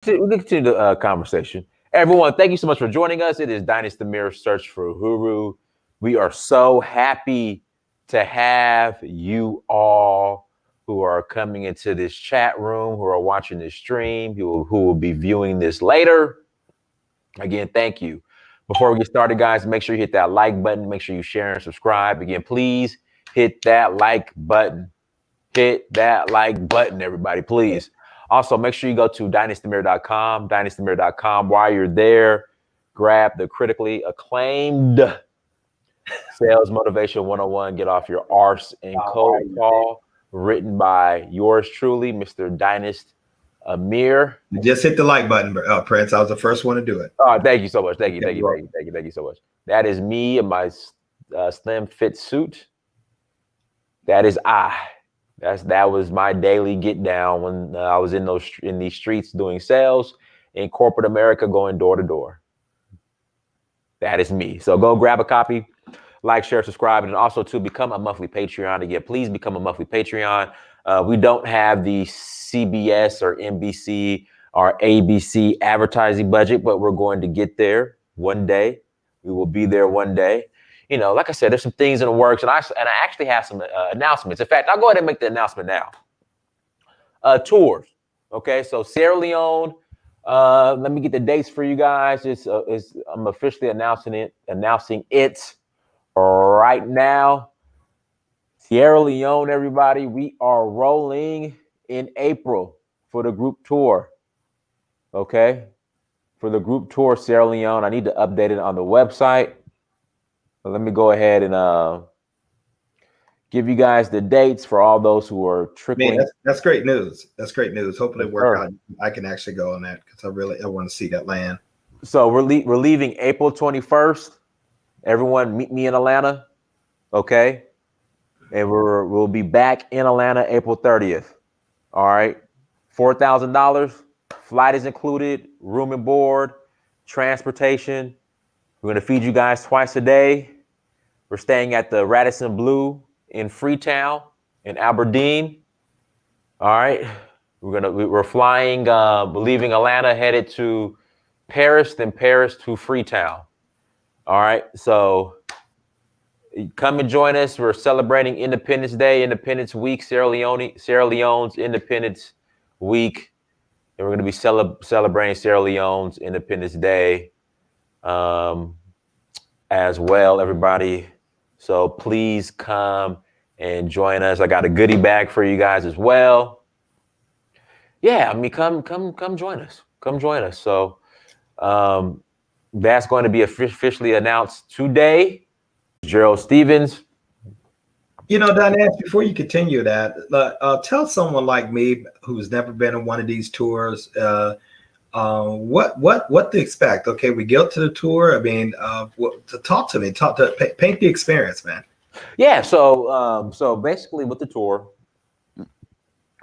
We can continue the conversation. Everyone, thank you so much for joining us. It is Dynasty Mirror Search for Huru. We are so happy to have you all who are coming into this chat room, who are watching this stream, who will be viewing this later. Again, thank you. Before we get started, guys, make sure you hit that like button. Make sure you share and subscribe. Again, please hit that like button. Hit that like button, everybody, please. Also, make sure you go to dynastymirror.com, dynastymirror.com. While you're there, grab the critically acclaimed Sales Motivation 101, Get Off Your Arse and Cold Call, written by yours truly, Mr. Dynast Amir. Just hit the like button, Prince. I was the first one to do it. Oh, thank you so much. Thank you so much. That is me in my slim fit suit. That is I. That was my daily get down when I was in these streets doing sales in corporate America, going door to door. That is me. So go grab a copy, like, share, subscribe, and also to become a monthly Patreon. Again, please become a monthly Patreon. We don't have the CBS or NBC or ABC advertising budget, but we're going to get there one day. We will be there one day. You know, like I said, there's some things in the works, and I actually have some announcements. In fact, I'll go ahead and make the announcement now. Tours, okay? So Sierra Leone, let me get the dates for you guys. I'm officially announcing it right now. Sierra Leone, everybody, we are rolling in April for the group tour, okay? For the group tour, Sierra Leone, I need to update it on the website. So let me go ahead and give you guys the dates for all those who are trickling. Man, that's great news. That's great news. Hopefully it works out. I can actually go on that because I want to see that land. So we're leaving April 21st. Everyone meet me in Atlanta, okay? And we'll be back in Atlanta April 30th. All right. $4,000. Flight is included, room and board, transportation. We're going to feed you guys twice a day. We're staying at the Radisson Blu in Freetown in Aberdeen. All right. We're flying, leaving Atlanta, headed to Paris, then Paris to Freetown. All right. So come and join us. We're celebrating Independence Day, Independence Week, Sierra Leone's Independence Week. And we're going to be celebrating Sierra Leone's Independence Day as well, everybody. So please come and join us. I got a goodie bag for you guys as well. Yeah, I mean, come join us. Come join us. So that's going to be officially announced today. Gerald Stevens. You know, Diane, before you continue that, tell someone like me who's never been on one of these tours what to expect. Okay, we get to the tour. I mean, talk to me. Paint the experience, man. Yeah. So basically, with the tour,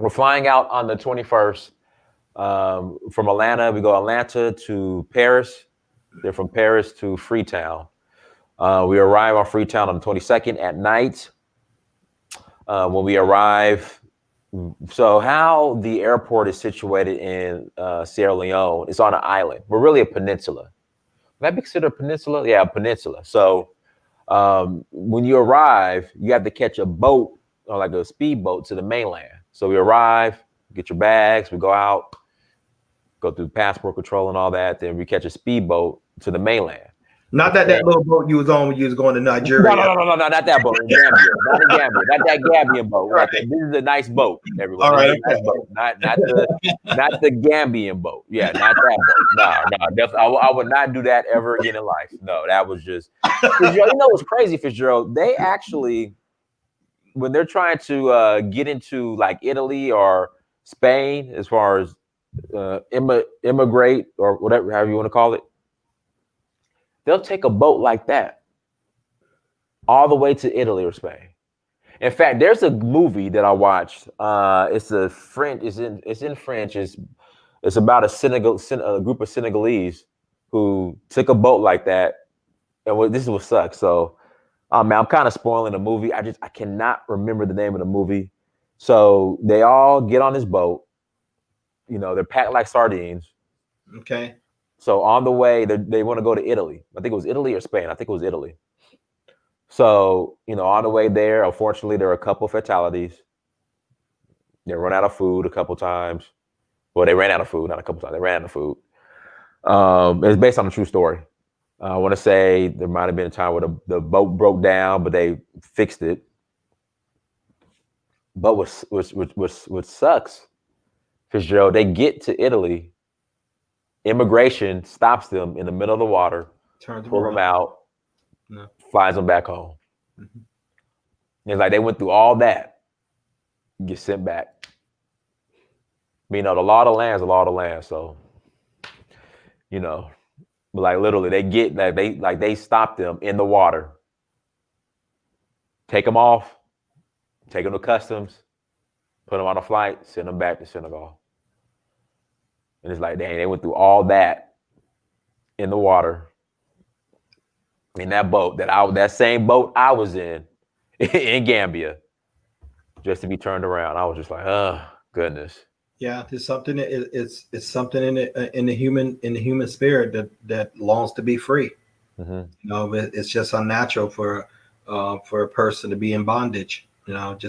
we're flying out on the 21st from Atlanta. We go Atlanta to Paris. Then from Paris to Freetown. We arrive on Freetown on the 22nd at night. When we arrive, so how the airport is situated in Sierra Leone, it's on an island. We're really a peninsula. Would that be considered a peninsula? Yeah, a peninsula. So when you arrive, you have to catch a boat or like a speedboat to the mainland. So we arrive, get your bags, we go out, go through passport control and all that. Then we catch a speedboat to the mainland. Not that little boat you was on when you was going to Nigeria. No, not that boat. In Gambia. Not in Gambia. Not that Gambian boat. Right. This is a nice boat, everyone. All right. Nice boat. Not the Gambian boat. Yeah, not that boat. No, definitely. I would not do that ever again in life. No, that was just. You know what's crazy, Fitzgerald? They actually, when they're trying to get into like Italy or Spain, as far as immigrate or whatever, however you want to call it, they'll take a boat like that all the way to Italy or Spain. In fact, there's a movie that I watched. It's in French. It's about a group of Senegalese who took a boat like that. And this is what sucks. So, man, I'm kind of spoiling the movie. I cannot remember the name of the movie. So they all get on this boat. You know, they're packed like sardines. Okay. So on the way, they want to go to Italy. I think it was Italy or Spain. I think it was Italy. So, on the way there, unfortunately, there were a couple fatalities. They run out of food a couple times. Well, they ran out of food, not a couple times. They ran out of food. It's based on a true story. I want to say there might have been a time where the boat broke down, but they fixed it. But what sucks, Fitzgerald, they get to Italy. Immigration stops them in the middle of the water, pull them out, flies them back home. Mm-hmm. It's like they went through all that, get sent back. The law of the land is the law of the land. So, but like literally, they stop them in the water, take them off, take them to customs, put them on a flight, send them back to Senegal. And it's like, dang, they went through all that in the water, in that boat, that same boat I was in Gambia, just to be turned around. I was just like, oh goodness. Yeah, there's something. It's something in the human spirit that longs to be free. Mm-hmm. It's just unnatural for a person to be in bondage. And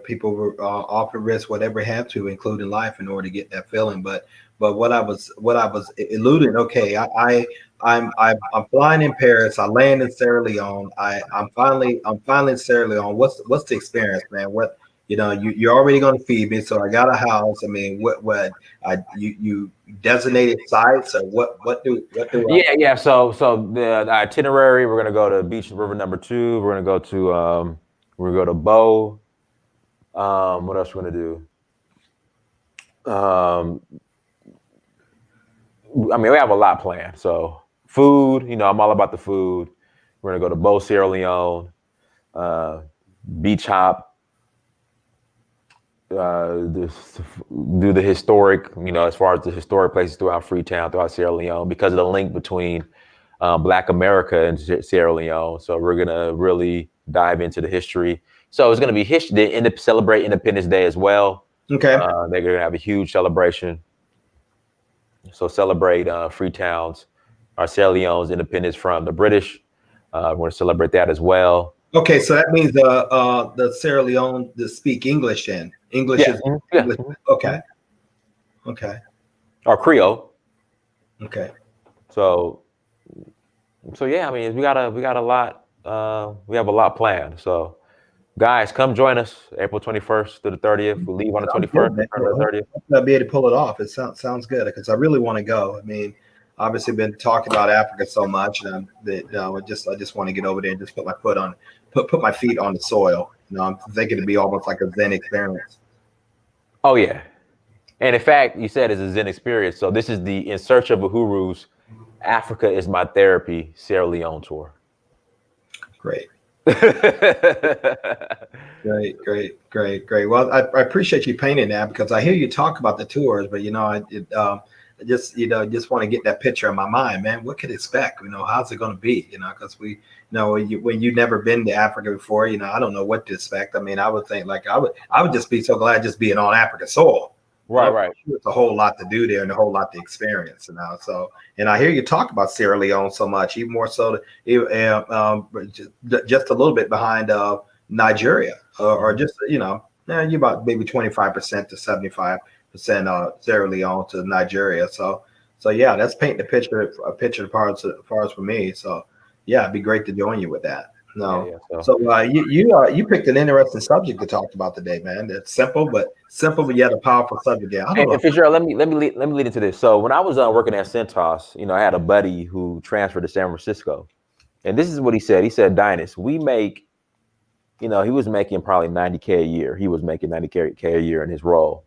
people often risk whatever they have to, including life, in order to get that feeling. But what I was alluding. Okay, I'm flying in Paris. I land in Sierra Leone. I'm finally in Sierra Leone. What's the experience, man? What you're already going to feed me, so I got a house. I mean, you designated sites, or what do yeah. So the itinerary, we're gonna go to Beach River number 2. We're gonna go to Bow. What else we're gonna do? We have a lot planned. So food, I'm all about the food. We're gonna go to Bow, Sierra Leone, beach hop. Do the historic, as far as the historic places throughout Freetown, throughout Sierra Leone, because of the link between Black America and Sierra Leone. So we're gonna really dive into the history. So it's gonna be history. They celebrate Independence Day as well. Okay. They're gonna have a huge celebration. So celebrate Freetown's, our Sierra Leone's independence from the British. We're gonna celebrate that as well. Okay, so that means the Sierra Leone speak English then. English is English. Okay. Okay. Or Creole. Okay. So yeah, we got a lot. We have a lot planned. So, guys, come join us April 21st through the 30th. We leave on the 21st. I'll be able to pull it off. It sounds good because I really want to go. Obviously, been talking about Africa so much, and I just want to get over there and just put my feet on the soil. I'm thinking it'd be almost like a Zen experience. Oh yeah, and in fact, you said it's a Zen experience. So this is the In Search of Uhuru's Africa is My Therapy Sierra Leone tour. Great. Great. Well, I appreciate you painting that, because I hear you talk about the tours, but I just want to get that picture in my mind, man. What could expect? How's it going to be? Because when you've never been to Africa before, I don't know what to expect. I would think I would just be so glad just being on African soil. Right. It's a whole lot to do there and a whole lot to experience. So, and I hear you talk about Sierra Leone so much, even more so, just a little bit behind Nigeria, or just you're about maybe 25% to 75%. Sierra Leone to Nigeria. So yeah, that's painting a picture as far as for me. So yeah, it'd be great to join you with that. You picked an interesting subject to talk about today, man. It's simple but yet a powerful subject. Yeah, I don't know. Fitzgerald, let me lead into this. So when I was working at Centos, I had a buddy who transferred to San Francisco, and this is what he said. He said, "Dynas, we make," he was making probably $90K a year. He was making $90K a year in his role.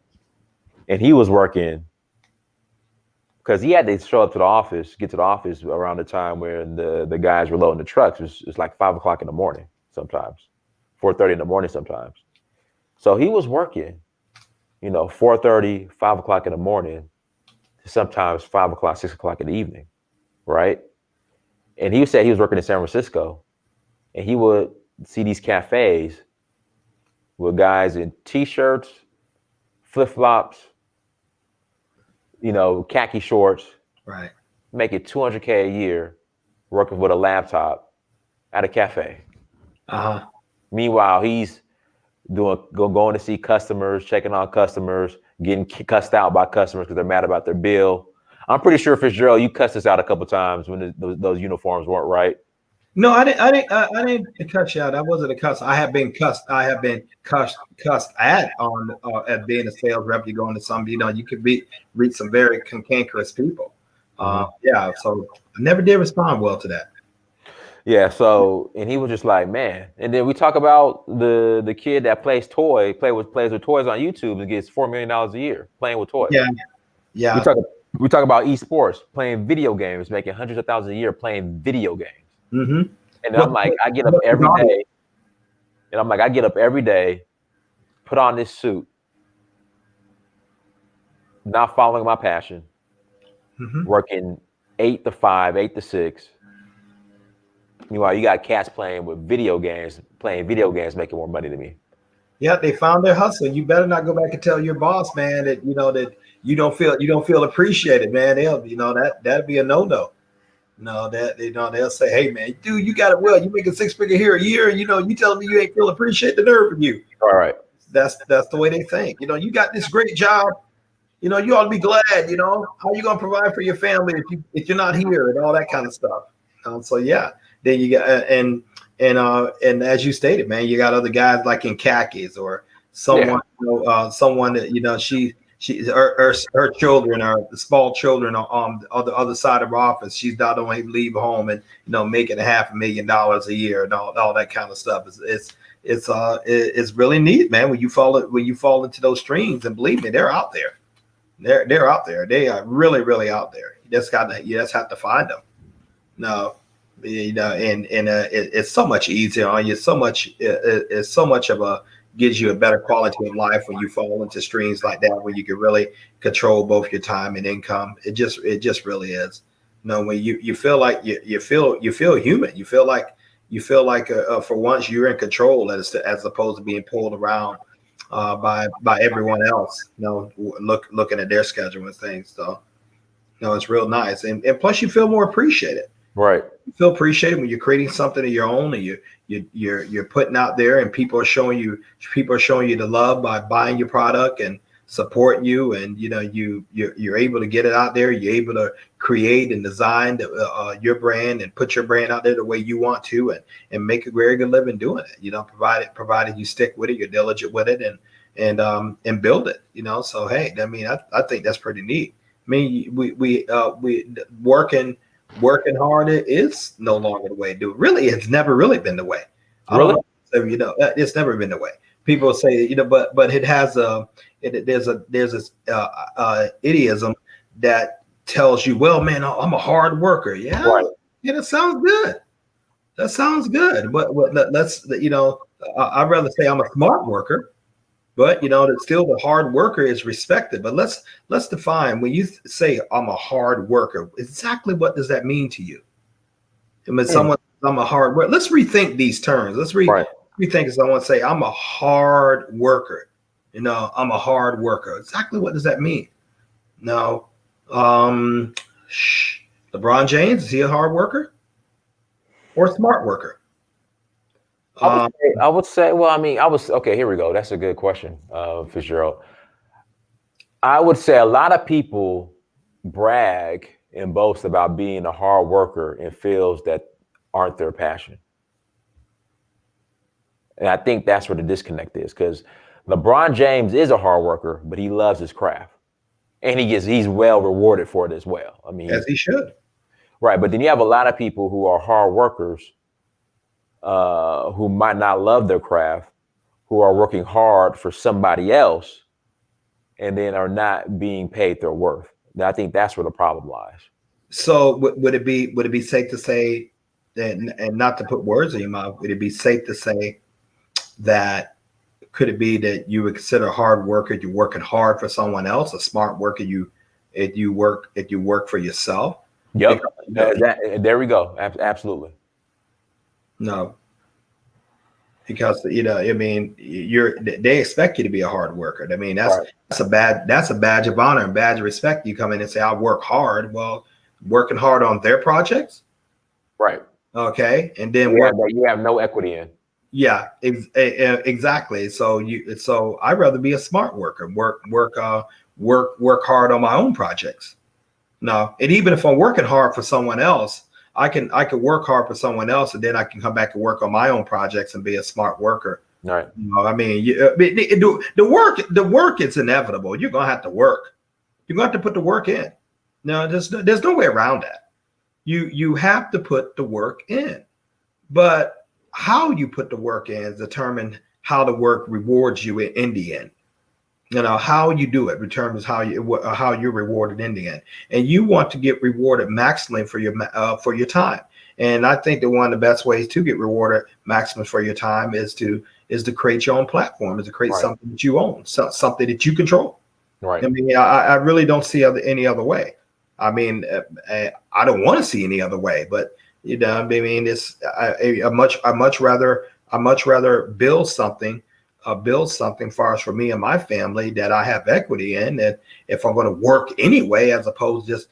And he was working because he had to show up to the office, get to the office around the time where the guys were loading the trucks. It's like 5 o'clock in the morning sometimes, 4:30 in the morning sometimes. So he was working, 4:30, 5 o'clock in the morning, sometimes 5 o'clock, 6 o'clock in the evening, right? And he said he was working in San Francisco, and he would see these cafes with guys in T-shirts, flip-flops, khaki shorts, Right. making $200K a year, working with a laptop at a cafe. Uh-huh. Meanwhile, he's going to see customers, checking on customers, getting cussed out by customers because they're mad about their bill. I'm pretty sure, Fitzgerald, you cussed us out a couple times when those uniforms weren't right. No, I didn't cuss you out. That wasn't a cuss. I have been cussed. I have been cussed at on at being a sales rep. You go into some, you could reach some very cantankerous people. Mm-hmm. Yeah. So I never did respond well to that. Yeah, so and he was just like, man. And then we talk about the kid that plays with toys on YouTube and gets $4 million a year playing with toys. Yeah. We Yeah. talk we talk about esports, playing video games, making hundreds of thousands a year playing video games. Mm-hmm. And then What, I'm like, I get up what's his every audience? day, and I'm like, I get up every day, put on this suit, not following my passion, Mm-hmm. working 8 to 5, 8 to 6. Meanwhile, you got cats playing video games, making more money than me. Yeah, they found their hustle. You better not go back and tell your boss, man, that that you don't feel appreciated, man. That'd be a no. No, that they'll say, "Hey, man, dude, you got it well. You making six-figure here a year, and you telling me you ain't feel appreciated. The nerve of you." All right. That's the way they think. You got this great job. You ought to be glad. How you gonna provide for your family if you're not here and all that kind of stuff. So yeah, then you got and as you stated, man, you got other guys like in khakis or someone, someone that she her children are the small children are on the other side of her office. She's not only leave home and making $500,000 a year and all that kind of stuff. It's really neat, man. When you fall into those streams, and believe me, they're out there. They're out there. They are really, really out there. You just have to find them. No, it's so much easier on you. It's so much of a gives you a better quality of life when you fall into streams like that, where you can really control both your time and income. It just really is. When you feel like you feel human. You feel like for once you're in control as opposed to being pulled around by everyone else. Looking at their schedule and things. So it's real nice, and plus you feel more appreciated. Right. You feel appreciated when you're creating something of your own, and you're putting out there, and people are showing you the love by buying your product and supporting you, and you're able to get it out there. You're able to create and design your brand and put your brand out there the way you want to, and make a very good living doing it. Provided you stick with it, you're diligent with it, and build it. So hey, I mean, I think that's pretty neat. I mean, we working hard is no longer the way to do it. Really, it's never really been the way. I don't Really? know. It's never been the way. People say, but it has there's this idiom that tells you, well, man, I'm a hard worker. Yeah, Right. yeah, that sounds good. That sounds good. But let's I'd rather say I'm a smart worker. But that still the hard worker is respected. But let's define, when you say I'm a hard worker, exactly what does that mean to you? I mean, I'm a hard worker. Let's rethink these terms. Let's rethink. Someone say I'm a hard worker. I'm a hard worker. Exactly what does that mean? No, LeBron James, is he a hard worker or a smart worker? I would say, well, I mean, okay, here we go. That's a good question, Fitzgerald. I would say a lot of people brag and boast about being a hard worker in fields that aren't their passion. And I think that's where the disconnect is, because LeBron James is a hard worker, but he loves his craft. And he's well rewarded for it as well. I mean, as he should. Right. But then you have a lot of people who are hard workers, who might not love their craft, who are working hard for somebody else, and then are not being paid their worth. And I think that's where the problem lies. So would it be safe to say that, and not to put words in your mouth, would it be safe to say that, could it be that you would consider a hard worker, you're working hard for someone else, a smart worker, if you work for yourself? Yep. There we go. Absolutely. No. because I mean, they expect you to be a hard worker. I mean, Right. that's a badge of honor and badge of respect. You come in and say, I work hard. Well, working hard on their projects, Right. okay, and then You work. have that. You have no equity in. Yeah, exactly. So I'd rather be a smart worker, work hard on my own projects. No, and even if I'm working hard for someone else, I could work hard for someone else, and then I can come back and work on my own projects and be a smart worker. Right. I mean, the work is inevitable. You're gonna have to work. You're gonna have to put the work in. No, there's no way around that. You have to put the work in, but how you put the work in is determine how the work rewards you in the end. How you do it determines how you're rewarded in the end, and you want to get rewarded maximally for your time. And I think that one of the best ways to get rewarded maximum for your time is to create your own platform, is to create something that you own, something that you control. Right. I mean, I really don't see any other way. I mean, I don't want to see any other way, but I mean, I much rather build something far as for me and my family that I have equity in. That if I'm going to work anyway, as opposed to just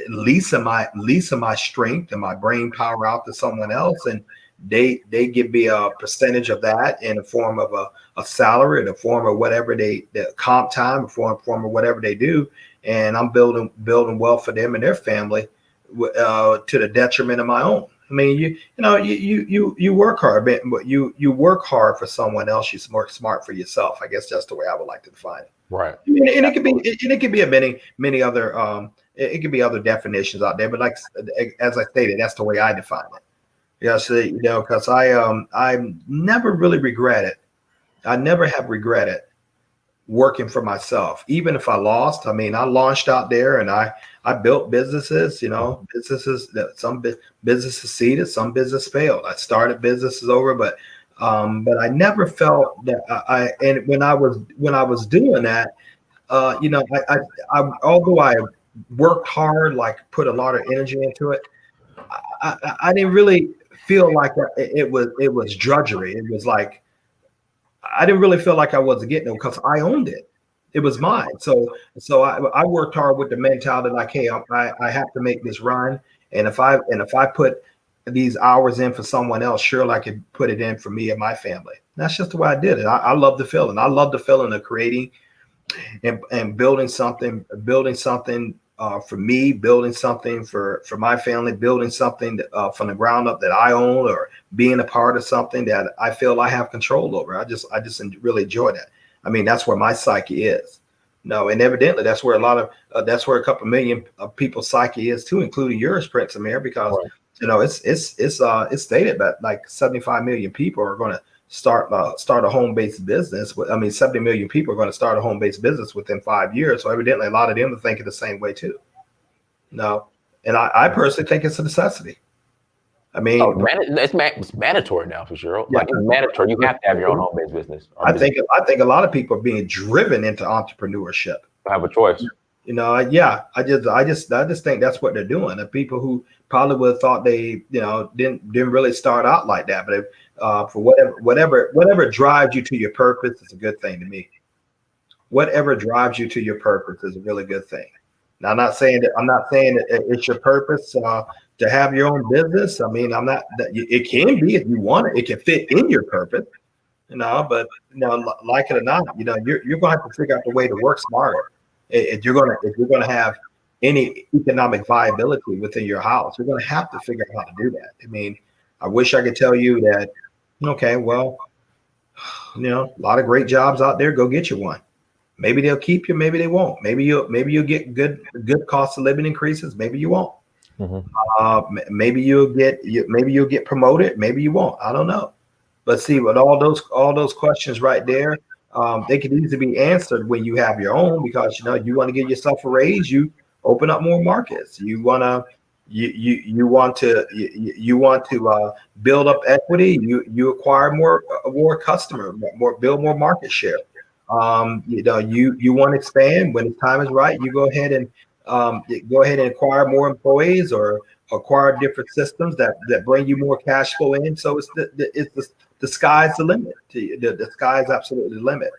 leasing my strength and my brain power out to someone else, and they give me a percentage of that in the form of a salary, in the form of whatever the comp time, form of whatever they do, and I'm building wealth for them and their family to the detriment of my own. I mean, you work hard, but you work hard for someone else. You smart for yourself. I guess that's the way I would like to define it. Right. I mean, and it could be many other it could be other definitions out there, but like as I stated, that's the way I define it. Yes, because I never really regretted. I never have regretted working for myself, even if I lost. I mean, I launched out there and I built businesses, businesses that businesses succeeded, some business failed. I started businesses over, but I never felt that and when I was doing that, I although I worked hard, like put a lot of energy into it, I didn't really feel like it was drudgery. It was like I didn't really feel like I wasn't getting it because I owned it. It was mine. So I worked hard with the mentality like, hey, I have to make this run, and if I put these hours in for someone else, surely I could put it in for me and my family. And that's just the way I did it. I love the feeling. I love the feeling of creating and building something for me, building something for my family, building something from the ground up that I own, or being a part of something that I feel I have control over. I just really enjoy that. I mean, that's where my psyche is. No, and evidently that's where that's where a couple million of people's psyche is too, including yours, Prince Amir, because it's stated that like 75 million people are going to start a home-based business. I mean, 70 million people are going to start a home-based business within 5 years. So evidently a lot of them are thinking the same way too. No, and I personally think it's a necessity. I mean, it's mandatory now for sure. Yeah, like it's mandatory. You have to have your own home-based business. I think a lot of people are being driven into entrepreneurship. I have a choice. Yeah. I just think that's what they're doing. The people who probably would have thought they, didn't really start out like that, but for whatever drives you to your purpose is a good thing to me. Whatever drives you to your purpose is a really good thing. Now, I'm not saying that it's your purpose to have your own business. I mean, it can be if you want it. It can fit in your purpose, but like it or not, you're going to have to figure out the way to work smarter. If you're going to have any economic viability within your house, you're going to have to figure out how to do that. I mean, I wish I could tell you that, okay, well, a lot of great jobs out there, go get you one. Maybe they'll keep you, maybe they won't. Maybe you'll get good cost of living increases, maybe you won't. Mm-hmm. Maybe you'll get promoted, maybe you won't. I don't know. But see, with all those questions right there, they can easily be answered when you have your own, because you want to give yourself a raise, you open up more markets. You want to build up equity. You acquire more customer, build more market share. You want to expand when the time is right. You go ahead and acquire more employees or acquire different systems that bring you more cash flow in. So it's the the sky's the limit. The sky's absolutely the limit.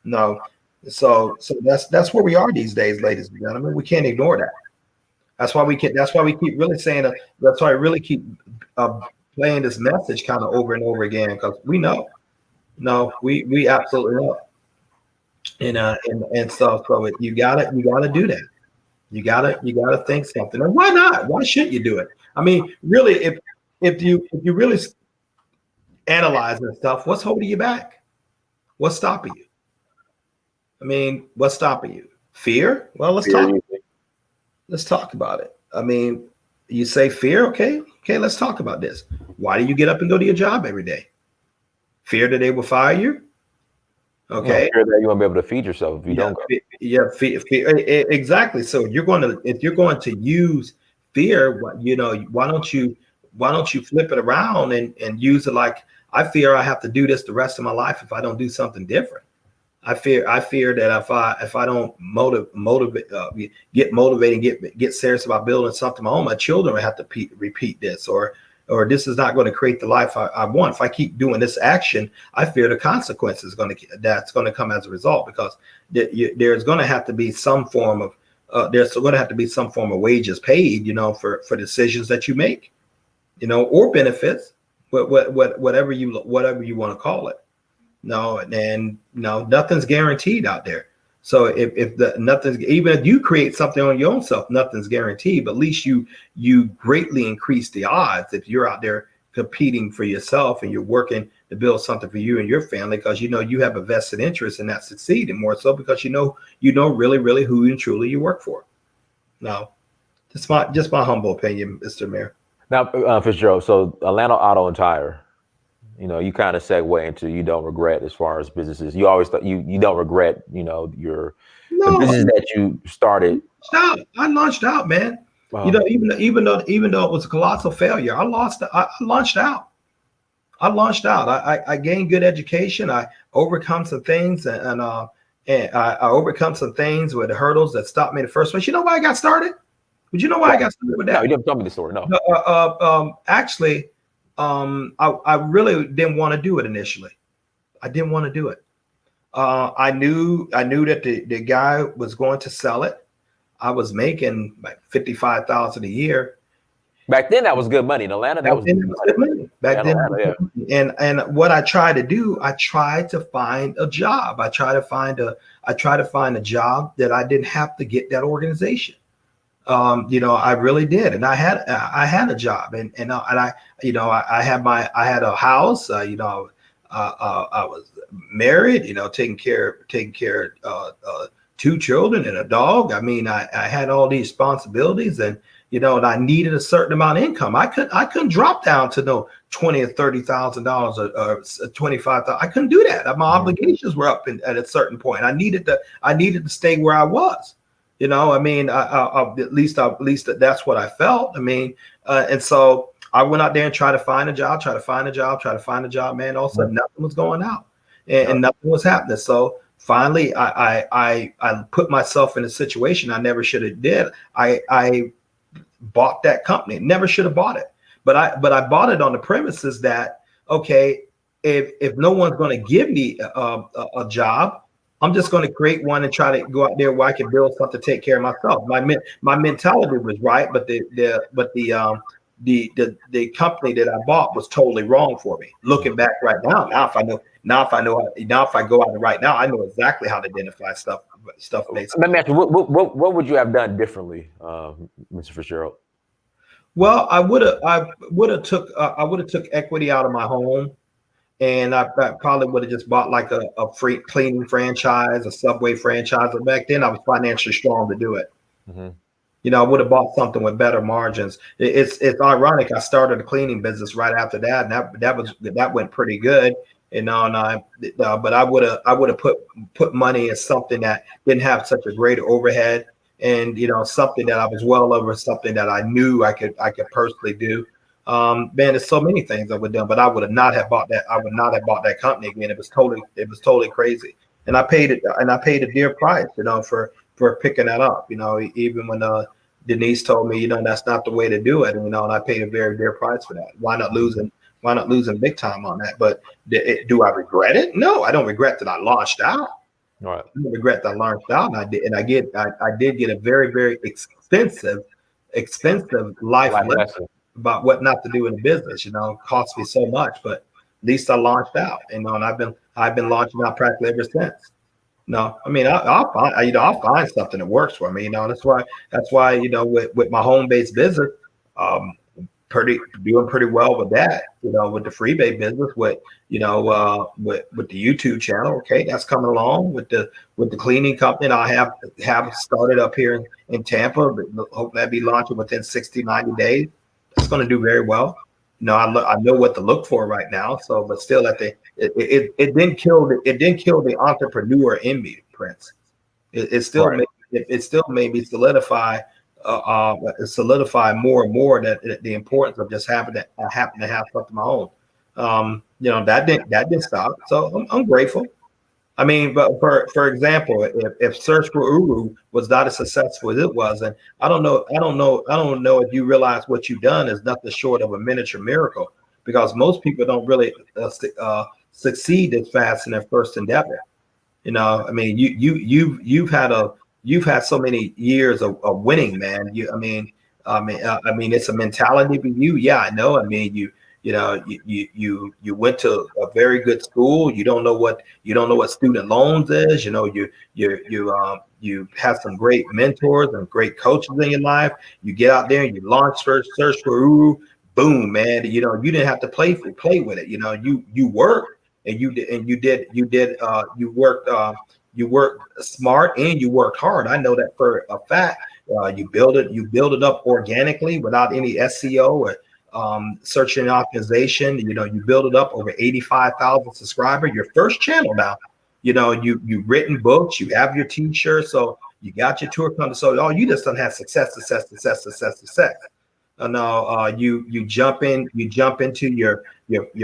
No, so that's where we are these days, ladies and gentlemen. We can't ignore that. That's why we can. That's why we keep really saying. That's why I really keep uh, playing this message kind of over and over again because we know. No, we absolutely know. And so you gotta do that. You gotta think something. And why not? Why shouldn't you do it? I mean, really, if you really analyze and stuff, what's holding you back? What's stopping you? I mean, what's stopping you? Fear? Well, let's Fear, talk. you think? Let's talk about it. I mean, you say fear, okay? Okay, let's talk about this. Why do you get up and go to your job every day? Fear that they will fire you? Okay. Fear that you won't be able to feed yourself if you Yeah, don't go. yeah, exactly. So if you're going to use fear, why don't you flip it around and use it like I fear I have to do this the rest of my life if I don't do something different. I fear that if I don't motivate get motivated and get serious about building something of my own, my children will have to repeat this or this is not going to create the life I want. If I keep doing this action, I fear the consequences that's going to come as a result because there's going to have to be some form of there's going to have to be some form of wages paid, for decisions that you make, or benefits, whatever you want to call it. No, and no, nothing's guaranteed out there. So if the nothing's even if you create something on your own self, nothing's guaranteed. But at least you greatly increase the odds if you're out there competing for yourself and you're working to build something for you and your family because you have a vested interest in that succeeding more so because really really who and truly you work for. No, just my humble opinion, Mr. Mayor. Now, Fitzgerald, so Atlanta Auto and Tire, you kind of segue into you don't regret as far as businesses. You always thought you don't regret, the No, business that you started. I launched out, man. Um, Even though it was a colossal failure, I launched out. I launched out. I gained good education. I overcome some things, and I overcome some things with the hurdles that stopped me in the first place. You know why I got started? Would you know why I got started with no, that? you didn't tell me the story. No. Actually, I really didn't want to do it initially. I didn't want to do it. I knew that the guy was going to sell it. I was making like 55,000 a year. Back then, that was good money in Atlanta. That Back was then good it was money. good money. Back Yeah, in then, Atlanta, yeah. and what I tried to do, I tried to find a job. I tried to find a job that I didn't have to get that organization. I really did, and I had a job, and I had a house. I was married. Taking care of two children and a dog. I mean, I had all these responsibilities, and I needed a certain amount of income. I couldn't drop down to no $20,000 or $30,000 or 25,000. I couldn't do that. My obligations were up at a certain point. I needed to stay where I was. I mean, at least that's what I felt. I mean, and so I went out there and tried to find a job, man. All of a sudden, nothing was going out, and nothing was happening. So finally, I put myself in a situation I never should have did. I bought that company. Never should have bought it, but I bought it on the premises that okay, if no one's going to give me a job, I'm just going to create one and try to go out there where I can build something to take care of myself. My mentality was right, but the company that I bought was totally wrong for me. Looking back right now, if I go out right now, I know exactly how to identify stuff. Basically. Let me ask you, what would you have done differently, Mr. Fitzgerald? Well, I would have took equity out of my home. And I probably would have just bought like a free cleaning franchise, a Subway franchise. But back then, I was financially strong to do it. Mm-hmm. I would have bought something with better margins. It's ironic. I started a cleaning business right after that, and that went pretty good. But I would have put money in something that didn't have such a great overhead, and something that I was well over, something that I knew I could personally do. Man, there's so many things I would have done, but I would not have bought that. I would not have bought that company again. It was totally crazy, and I paid a dear price, for picking that up. Even when Denise told me, that's not the way to do it, and I paid a very dear price for that. Why not losing wound up losing big time on that. But do I regret it? No, I don't regret that I launched out. Right. I don't regret that I launched out, and I did get a very, very expensive life Life lesson lesson. about what not to do in the business. It cost me so much, but at least I launched out, and I've been launching out practically ever since. No, I mean I'll find something that works for me. That's why with my home based business, um, doing pretty well with that. With the freebie business, with the YouTube channel. Okay, that's coming along with the cleaning company that I have started up here in Tampa. But hope that be launching within 60, 90 days. That's going to do very well. I know what to look for right now. So, but still, it didn't kill the entrepreneur in me, Prince. It still Right. made me solidify more and more that the importance of just having to happen to have something of my own. That didn't stop. So I'm grateful. I mean, but for example, if Search for Uru was not as successful as it was, and I don't know if you realize what you've done is nothing short of a miniature miracle, because most people don't really succeed as fast in their first endeavor. I mean, you've had so many years of winning, man. I mean, it's a mentality for you. Yeah, I know. I mean, you went to a very good school. You don't know what student loans is. You have some great mentors and great coaches in your life. You get out there and you launch Search for Uru. Boom, man. You didn't have to play with it. You worked and you worked smart and you worked hard. I know that for a fact. You build it up organically without any SEO or search engine optimization. You build it up over 85,000 subscribers. Your first channel now. You've written books. You have your T-shirt. So you got your tour company. So you just don't have success. No, you jump into your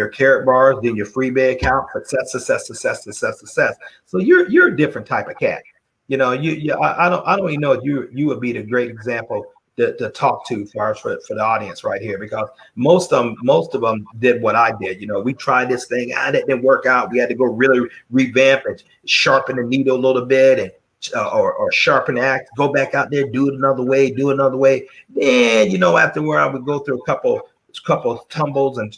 carrot bars, then your freebie account, success. So you're a different type of cat. I don't even know if you would be the great example to talk to for the audience right here, because most of them did what I did. We tried this thing, it didn't work out. We had to go really revamp and sharpen the needle a little bit, and or sharpen the axe, go back out there, do it another way. Then, after where I would go through a couple of tumbles and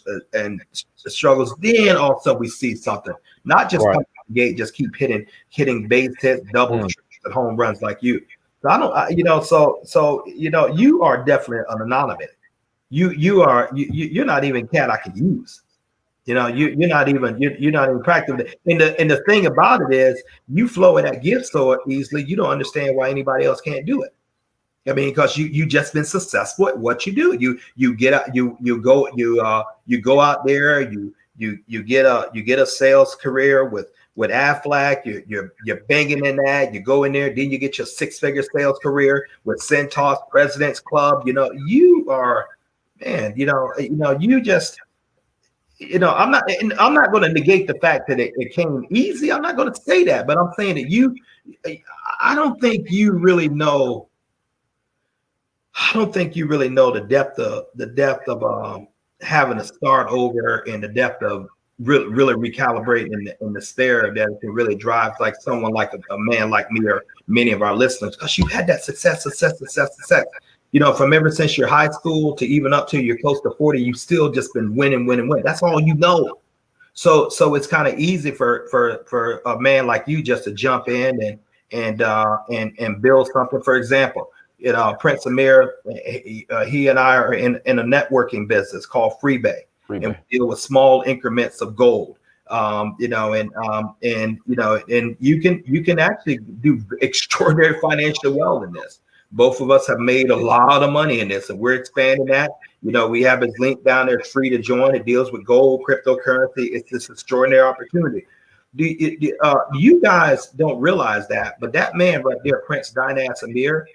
struggles, then also we see something. Not just Right. come out the gate, just keep hitting base hits, doubles, triples, and home runs like you. So I don't, you are definitely an anomaly. You're not even cat I can use. You're not even practicing. And the thing about it is, you flow in that gift so easily. You don't understand why anybody else can't do it. I mean, because you just been successful at what you do. You get out, you go out there. You get a sales career with Aflac. You're banging in that. You go in there, then you get your 6-figure sales career with Centos President's Club. You are, man. You just. I'm not going to negate the fact that it came easy. I'm not going to say that, but I'm saying that I don't think you really know. I don't think you really know the depth of having to start over, and the depth of really recalibrating in the stare that can really drive like someone like a man like me or many of our listeners, because you had that success. From ever since your high school to even up to you're close to 40, you've still just been winning. That's all you know. So it's kind of easy for a man like you just to jump in and build something. For example, Prince Amir, he and I are in a networking business called Freebie, and we deal with small increments of gold. And you can actually do extraordinary financial well in this. Both of us have made a lot of money in this, and we're expanding that. We have his link down there. It's free to join. It deals with gold, cryptocurrency. It's this extraordinary opportunity. You guys don't realize that, but that man right there, Prince Dynas Amir,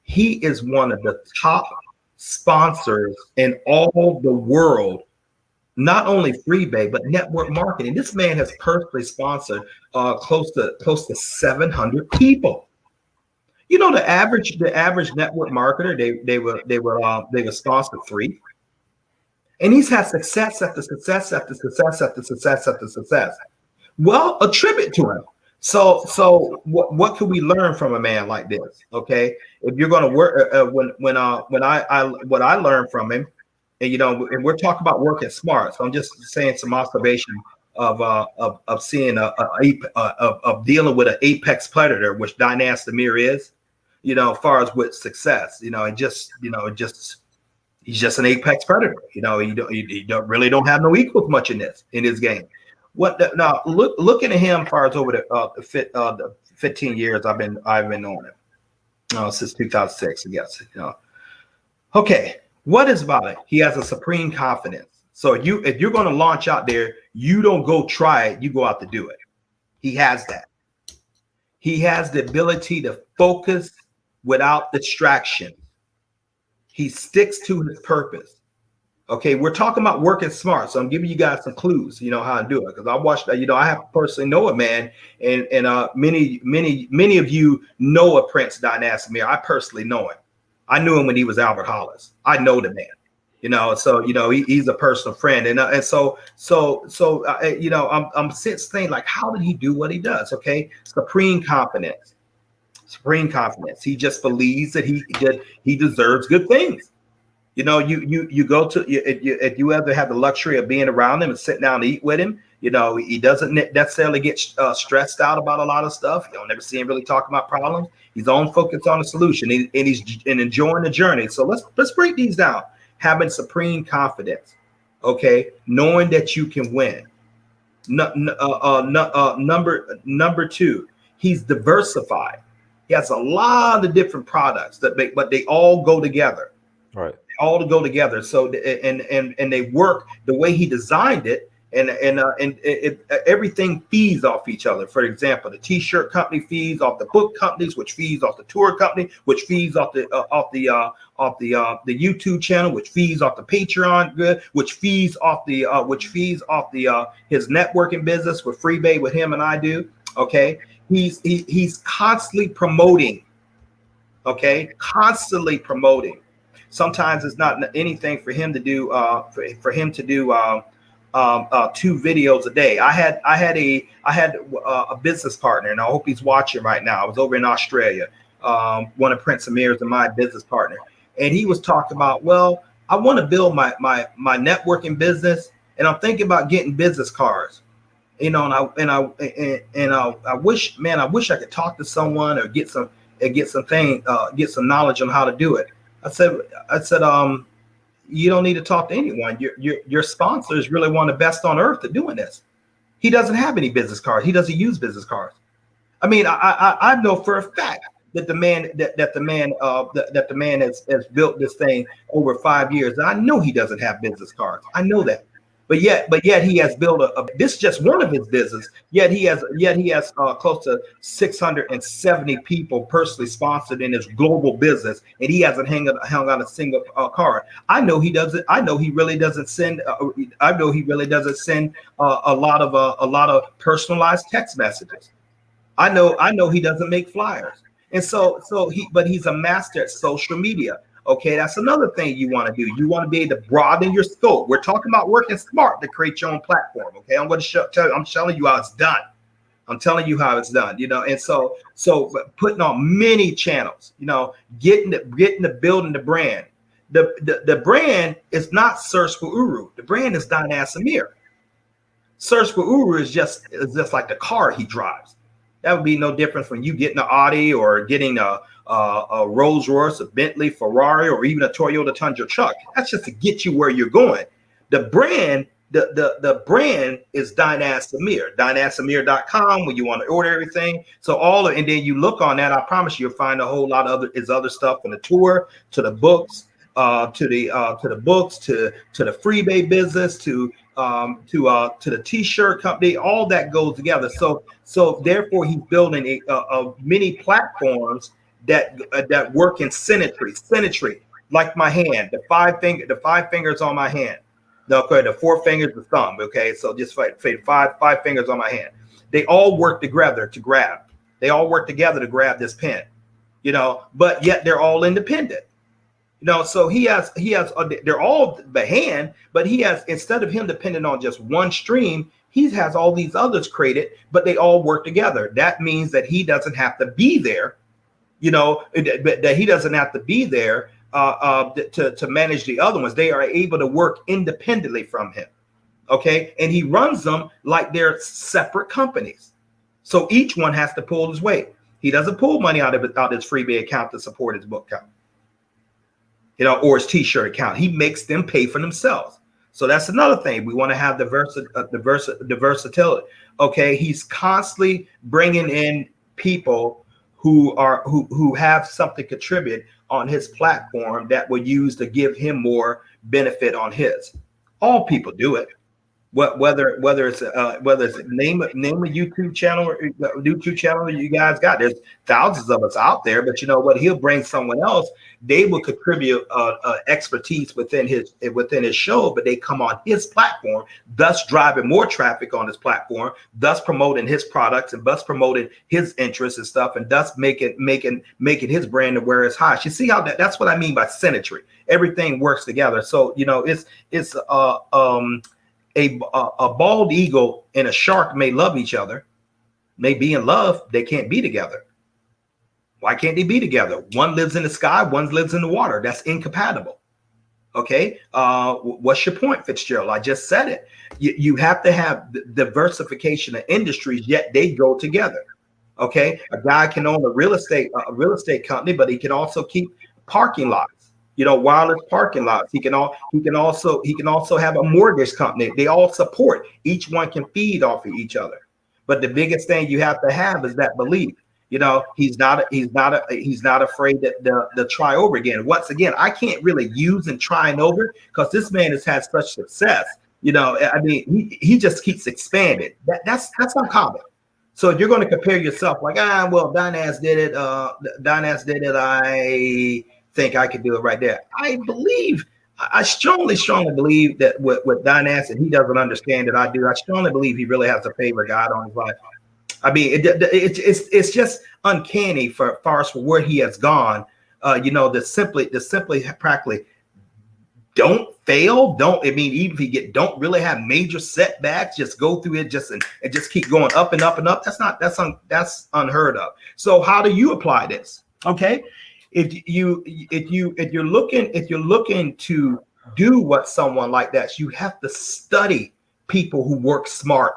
he is one of the top sponsors in all the world. Not only freebie, but network marketing. This man has personally sponsored close to 700 people. The average network marketer, they were sponsored 3. And he's had success after success after success after success after success. Well, attribute to him. So what can we learn from a man like this? Okay, if you're going to work, when I what I learned from him, and and we're talking about working smart. So I'm just saying some observation of seeing of dealing with an apex predator, which Dynasty Amir is. As far as with success, he's just an apex predator. He don't really don't have no equals much in his game. Now looking at him as far as over the 15 years I've been on him since 2006, I guess. Okay, what is about it? He has a supreme confidence. So if you're going to launch out there, you don't go try it, you go out to do it. He has that. He has the ability to focus without distraction. He sticks to his purpose. Okay, we're talking about working smart, so I'm giving you guys some clues, how to do it. Because I watched, I have personally know a man, and many of you know a Prince Dynasty. I personally know him. I knew him when he was Albert Hollis. I know the man, so he's a personal friend, and so I'm since saying, like, how did he do what he does? Okay, supreme confidence. He just believes that he deserves good things. You go to if you ever have the luxury of being around him and sitting down to eat with him, he doesn't necessarily get stressed out about a lot of stuff. You don't never see him really talk about problems. He's on focus on the solution, and he's enjoying the journey. So let's break these down. Having supreme confidence, okay, knowing that you can win. Number two, he's diversified. He has a lot of different products but they all go together. Right. All to go together. So and they work the way he designed it, and everything feeds off each other. For example, the t-shirt company feeds off the book companies, which feeds off the tour company, which feeds off the YouTube channel, which feeds off the Patreon, which feeds off the his networking business with Freebay with him and I do. Okay, he's constantly promoting. Okay, constantly promoting. Sometimes it's not anything for him to do. For him to do 2 videos a day. I had a business partner, and I hope he's watching right now. I was over in Australia. One of Prince Amir's and my business partner, and he was talking about, well, I want to build my networking business, and I'm thinking about getting business cards. And I wish I could talk to someone or get some knowledge on how to do it. I said, you don't need to talk to anyone. Your sponsor is really one of the best on earth at doing this. He doesn't have any business cards. He doesn't use business cards. I mean, I know for a fact that the man has built this thing over 5 years. I know he doesn't have business cards. I know that. But yet he has built this is just one of his business. Yet he has close to 670 people personally sponsored in his global business, and he hasn't hung on a single card. I know he doesn't. I know he really doesn't send. I know he really doesn't send a lot of personalized text messages. I know he doesn't make flyers, and but he's a master at social media. Okay, that's another thing you want to do. You want to be able to broaden your scope. We're talking about working smart to create your own platform. Okay, I'm going to I'm telling you how it's done. I'm telling you how it's done. And so putting on many channels. Getting the building the brand. The brand is not Search for Uru. The brand is Dynasty Amir. Search for Uru is just like the car he drives. That would be no different from you getting an Audi or getting a Rolls Royce, a Bentley, Ferrari, or even a Toyota Tundra truck. That's just to get you where you're going. The brand, the brand is Dynasty Amir, dynastyamir.com, when you want to order everything. So and then you look on that, I promise you'll find a whole lot of other stuff from the tour to the books, to the Freebay business, to the t-shirt company. All that goes together. So therefore he's building a many platforms that work in symmetry, like my hand, the five fingers on my hand. Okay, the 4 fingers, the thumb. Okay, so just five fingers on my hand. They all work together to grab. They all work together to grab this pen. But yet they're all independent. So he has they're all the hand, but he has, instead of him depending on just one stream, he has all these others created, but they all work together. That means that he doesn't have to be there, that he doesn't have to be there to manage the other ones. They are able to work independently from him. Okay. And he runs them like they're separate companies. So each one has to pull his weight. He doesn't pull money out of his freebie account to support his book account, or his t-shirt account. He makes them pay for themselves. So that's another thing. We want to have the versatility. Okay. He's constantly bringing in people who have something to contribute on his platform that will use to give him more benefit on his. All people do it. Whether it's name a YouTube channel you guys got. There's thousands of us out there, but you know what? He'll bring someone else. They will contribute expertise within his show, but they come on his platform, thus driving more traffic on his platform, thus promoting his products and thus promoting his interests and stuff, and thus making his brand awareness high. You see how that's what I mean by synergy. Everything works together. So it's a bald eagle and a shark may love each other, may be in love. They can't be together. Why can't they be together? One lives in the sky, one lives in the water. That's incompatible. Okay. What's your point, Fitzgerald? I just said it. You have to have diversification of industries, yet they go together. Okay. A guy can own a real estate company, but he can also keep parking lots. Wireless parking lots. He can also have a mortgage company. They all support. Each one can feed off of each other. But the biggest thing you have to have is that belief. He's not afraid to try over again. Once again, I can't really use and trying over because this man has had such success. He just keeps expanding. That's uncommon. So if you're going to compare yourself like, well, Dynas did it. I think I could do it right there. I strongly believe that with Dynas, and he doesn't understand that I do. I strongly believe he really has a favor of God on his life. It's just uncanny for far as where he has gone. The simply practically don't fail. Even if you don't really have major setbacks, just go through it and just keep going up and up and up. That's unheard of. So how do you apply this? Okay. If you're looking to do what someone like that, you have to study people who work smart.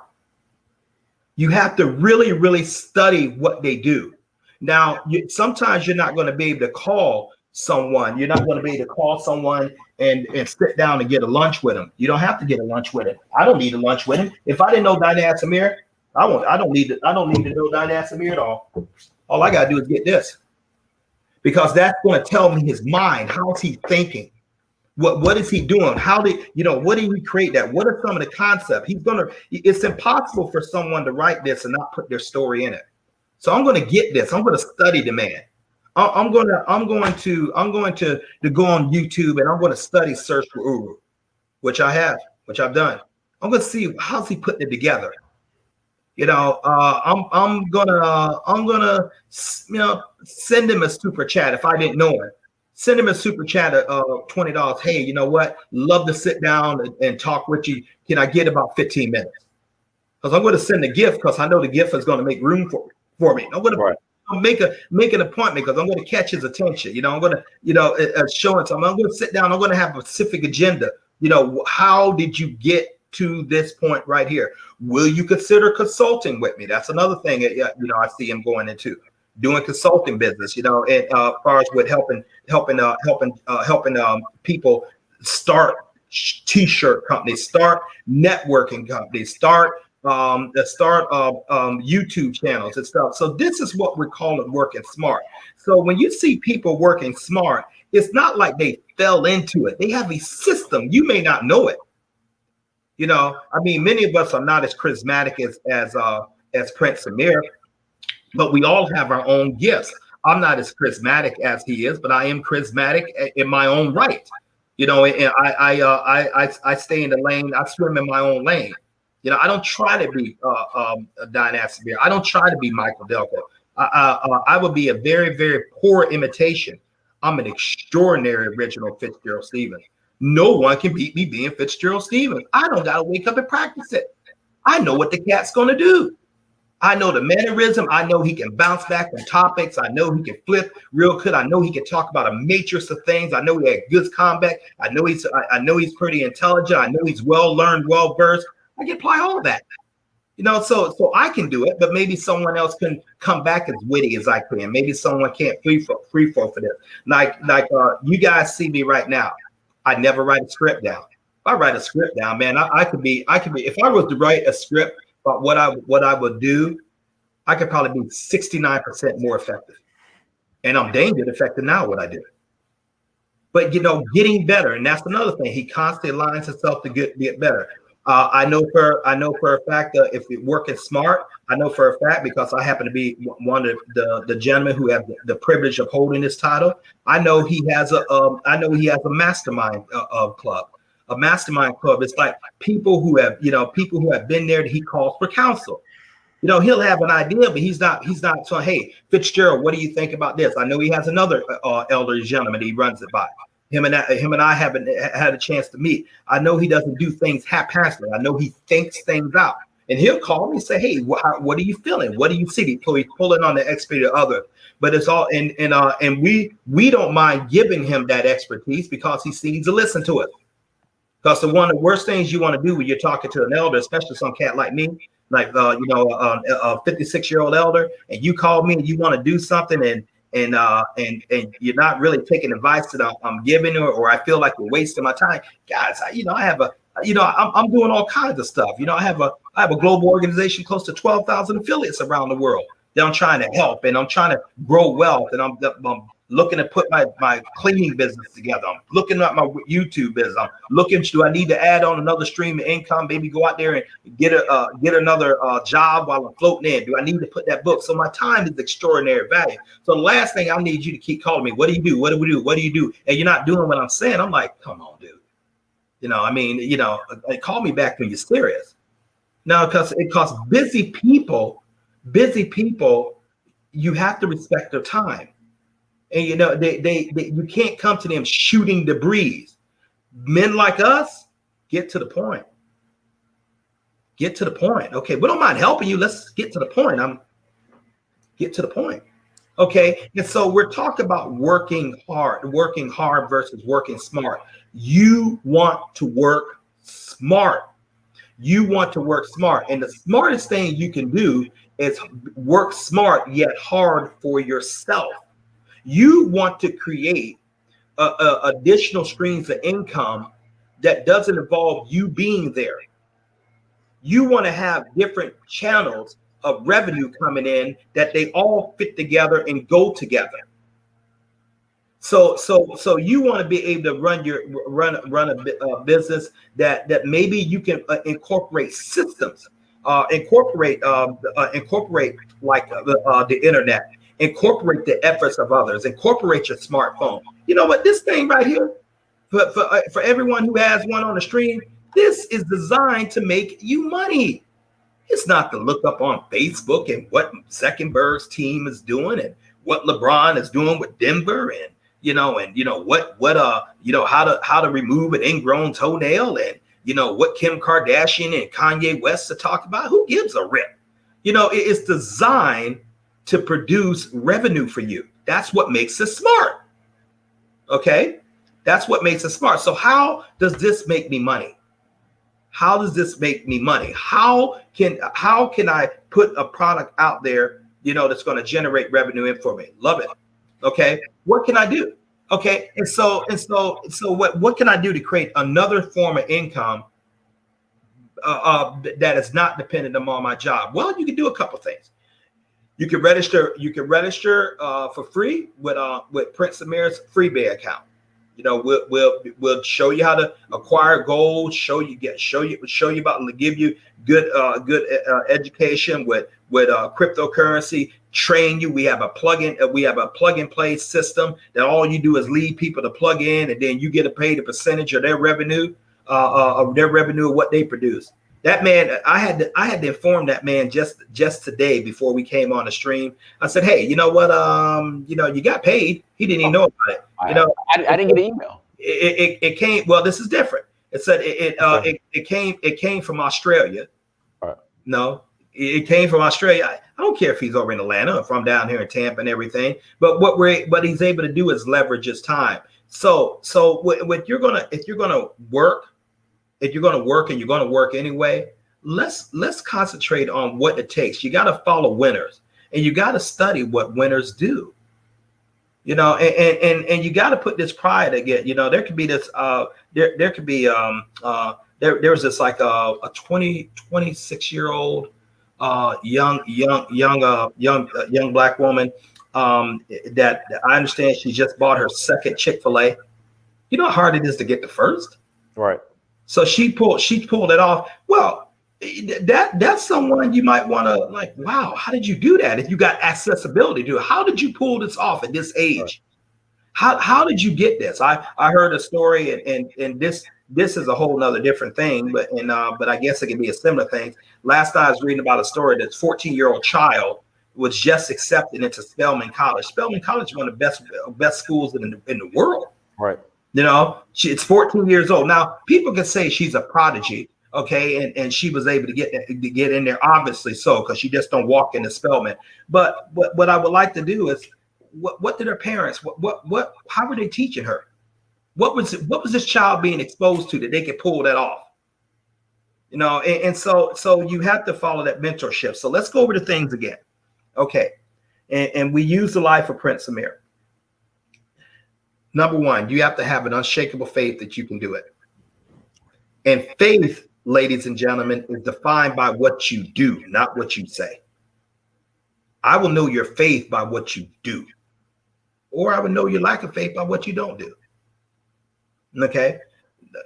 You have to really, really study what they do. Now, sometimes you're not going to be able to call someone. You're not going to be able to call someone and sit down and get a lunch with them. You don't have to get a lunch with him. I don't need a lunch with him. If I didn't know Dynas Amir, I don't need to know Dynas Amir at all. All I got to do is get this. Because that's going to tell me his mind. How is he thinking? What is he doing? What did he create that? What are some of the concepts? It's impossible for someone to write this and not put their story in it. So I'm going to get this. I'm going to study the man. I'm going to go on YouTube and I'm going to search for Uru, which I've done. I'm going to see how's he putting it together. I'm gonna send him a super chat if I didn't know him. Send him a super chat of $20. Hey, you know what? Love to sit down and talk with you. Can I get about 15 minutes? Because I'm going to send a gift because I know the gift is going to make room for me. I'm going to make an appointment because I'm going to catch his attention. I'm going to show him something. I'm going to sit down. I'm going to have a specific agenda. How did you get to this point right here? Will you consider consulting with me? That's another thing that, I see him going into doing consulting business, and as far as with helping people start t-shirt companies, start networking companies, start YouTube channels and stuff. So this is what we're calling working smart. So when you see people working smart, it's not like they fell into it. They have a system. You may not know it. Many of us are not as charismatic as Prince Amir, but we all have our own gifts. I'm not as charismatic as he is, but I am charismatic in my own right. And I stay in the lane. I swim in my own lane. I don't try to be Dynas Amir. I don't try to be Michael Delco. I would be a very, very poor imitation. I'm an extraordinary original Fitzgerald Stevens. No one can beat me being Fitzgerald Stevens. I don't got to wake up and practice it. I know what the cat's going to do. I know the mannerism. I know he can bounce back on topics. I know he can flip real good. I know he can talk about a matrix of things. I know he had good combat. I know he's pretty intelligent. I know he's well learned, well versed. I can apply all of that. So I can do it, but maybe someone else can come back as witty as I can. Maybe someone can't free flow for this. Like you guys see me right now. I never write a script down. If I write a script down, man, I could be. If I was to write a script about what I would do, I could probably be 69% more effective. And I'm dang good effective now at what I do. But getting better, and that's another thing. He constantly aligns himself to get better. I know for a fact that if you're working smart, I know for a fact because I happen to be one of the gentlemen who have the privilege of holding this title. I know he has a mastermind club. A mastermind club. It's like people who have been there that he calls for counsel. He'll have an idea, but he's not so, hey, Fitzgerald, what do you think about this? I know he has another elderly gentleman he runs it by. Him and I haven't had a chance to meet. I know he doesn't do things haphazardly. I know he thinks things out. And he'll call me and say, hey, what are you feeling? What do you see? So he's pulling on the expertise of others. But it's all and we don't mind giving him that expertise because he needs to listen to it. Because one of the worst things you want to do when you're talking to an elder, especially some cat like me, like a 56-year-old elder, and you call me and you want to do something and you're not really taking advice that I'm giving or I feel like you're wasting my time, guys. I'm doing all kinds of stuff. I have a global organization close to 12,000 affiliates around the world that I'm trying to help, and I'm trying to grow wealth, and I'm looking to put my cleaning business together. I'm looking at my YouTube business. I'm looking, do I need to add on another stream of income? Maybe go out there and get another job while I'm floating in. Do I need to put that book? So my time is extraordinary value. So the last thing I need you to keep calling me. What do you do? What do we do? What do you do? And you're not doing what I'm saying. I'm like, come on, dude. Call me back when you're serious. No, because busy people, you have to respect their time. And you can't come to them shooting debris. Men like us, get to the point. Get to the point. Okay, we don't mind helping you. Let's get to the point. Get to the point. Okay, and so we're talking about working hard versus working smart. You want to work smart. You want to work smart. And the smartest thing you can do is work smart yet hard for yourself. You want to create additional streams of income that doesn't involve you being there. You want to have different channels of revenue coming in that they all fit together and go together. So you want to be able to run a business that maybe you can incorporate systems, incorporate like the internet. Incorporate the efforts of others. Incorporate your smartphone. You know what? This thing right here, for everyone who has one on the stream, this is designed to make you money. It's not to look up on Facebook and what Zuckerberg's team is doing and what LeBron is doing with Denver and how to remove an ingrown toenail and what Kim Kardashian and Kanye West are talking about. Who gives a rip? It's designed to produce revenue for you. That's what makes it smart. Okay? That's what makes it smart. So how does this make me money? How does this make me money? How can I put a product out there, that's going to generate revenue in for me? Love it. Okay? What can I do? Okay? And so what can I do to create another form of income that is not dependent on my job? Well, you can do a couple things. You can register for free with Prince Amir's FreeBay account. We'll show you how to acquire gold, show you about, give you good education with cryptocurrency, train you. We have a plug and play system that all you do is lead people to plug in, and then you get paid a percentage of their revenue of what they produce. That man, I had to inform that man just today before we came on the stream. I said, hey, you know what? You got paid. He didn't even know about it. You know, I didn't get an email. it came. Well, this is different. It said Okay. it came from Australia. All right. No, it came from Australia. I don't care if he's over in Atlanta, if I'm down here in Tampa and everything. But what he's able to do is leverage his time. So what you're gonna if you're gonna work, and you're gonna work anyway, let's concentrate on what it takes. You got to follow winners, and you got to study what winners do. You know, and you got to put this pride again. You know, there could be this there could be there was this like a 26-year-old young black woman that I understand she just bought her second Chick-fil-A. You know how hard it is to get the first? Right. So she pulled it off. Well, that's someone you might want to like, wow, how did you do that? If you got accessibility to it, how did you pull this off at this age? How did you get this? I heard a story, and this is a whole nother different thing, but I guess it can be a similar thing. Last night I was reading about a story that 14-year-old child was just accepted into Spelman College. Spelman College is one of the best schools in the world. Right. You know, it's 14 years old. Now, people can say she's a prodigy, okay, and she was able to get in there, obviously so, because she just don't walk into Spelman. But what I would like to do is, what did her parents, how were they teaching her? What was this child being exposed to that they could pull that off? You know, and so you have to follow that mentorship. So let's go over the things again, okay? And we use the life of Prince Amir. Number one, you have to have an unshakable faith that you can do it. And faith, ladies and gentlemen, is defined by what you do, not what you say. I will know your faith by what you do, or I will know your lack of faith by what you don't do. Okay.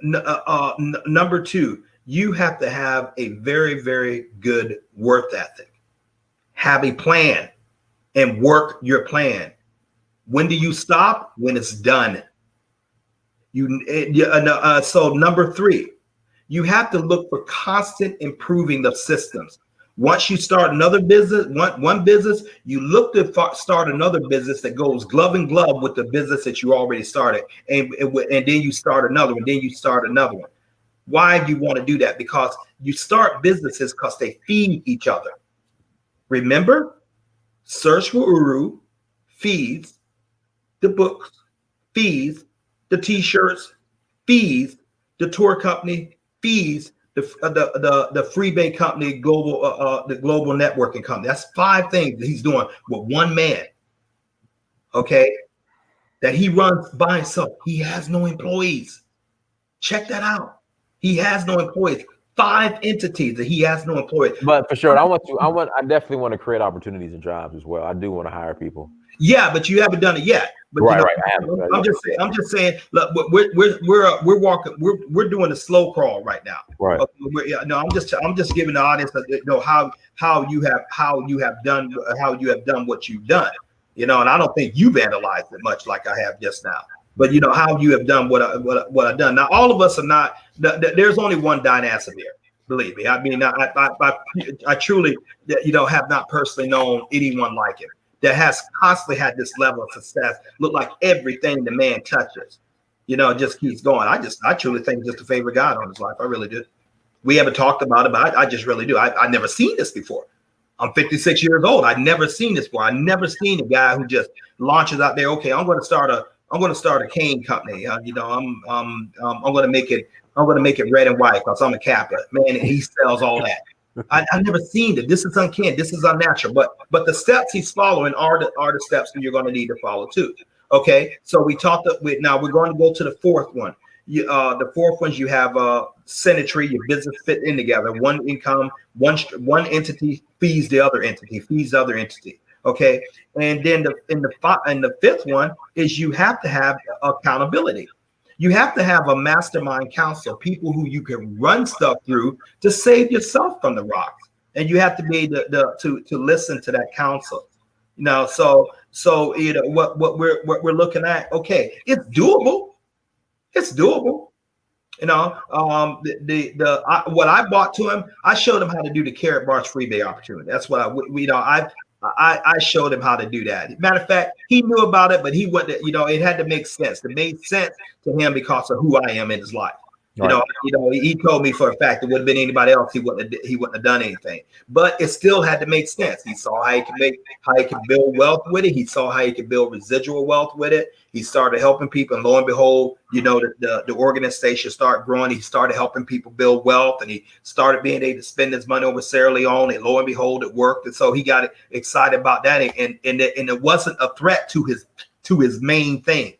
Number two, you have to have a very, very good work ethic. Have a plan and work your plan. When do you stop? When it's done. So number three, you have to look for constant improving of systems. Once you start another business, one business, you look to start another business that goes glove in glove with the business that you already started, and then you start another one, then you start another one. Why do you want to do that? Because you start businesses because they feed each other. Remember, Search for Uru feeds the books, fees, the t-shirts, fees, the tour company, fees, the Freebay company, the global networking company. That's 5 things that he's doing with one man. Okay, that he runs by himself. He has no employees. Check that out. He has no employees. 5 entities that he has no employees. But for sure, I definitely want to create opportunities and jobs as well. I do want to hire people. Yeah, but you haven't done it yet. But right, you know, right. I'm just saying. Look, we're walking. We're doing a slow crawl right now. Right. I'm just giving the audience, you know, how you have done what you've done. You know, and I don't think you've analyzed it much like I have just now. But you know how you have done what I've done. Now, all of us are not. There's only one dynasty here. Believe me. I mean, I truly, you know, have not personally known anyone like him that has constantly had this level of success. Look like everything the man touches, you know, just keeps going. I truly think just a favor of God on his life. I really do. We haven't talked about it, but I just really do. I never seen this before. I'm 56 years old. I've never seen this before. I never seen a guy who just launches out there. Okay, I'm going to start a cane company. You know, I'm going to make it red and white because I'm a Kappa man, and he sells all that. I've never seen it. This is uncanny. This is unnatural. But the steps he's following are the steps that you're going to need to follow too. Okay. So now we're going to go to the fourth one. The fourth one, you have symmetry. Your business fit in together. One income, one entity feeds the other entity. Okay. And then the fifth one is you have to have accountability. You have to have a mastermind council, people who you can run stuff through to save yourself from the rocks. And you have to be able to listen to that counsel. You know, so you know what we're looking at. Okay, it's doable. It's doable. You know, what I bought to him, I showed him how to do the Carrot Bars Freebay opportunity. That's what I showed him how to do that. Matter of fact, he knew about it, but he wasn't. It had to make sense. It made sense to him because of who I am in his life. Right. He told me for a fact it would have been anybody else. He wouldn't have done anything. But it still had to make sense. He saw how he could build wealth with it. He saw how he could build residual wealth with it. He started helping people, and lo and behold, the organization started growing. He started helping people build wealth, and he started being able to spend his money over Sierra Leone. And lo and behold, it worked. And so he got excited about that, and it wasn't a threat to his main thing.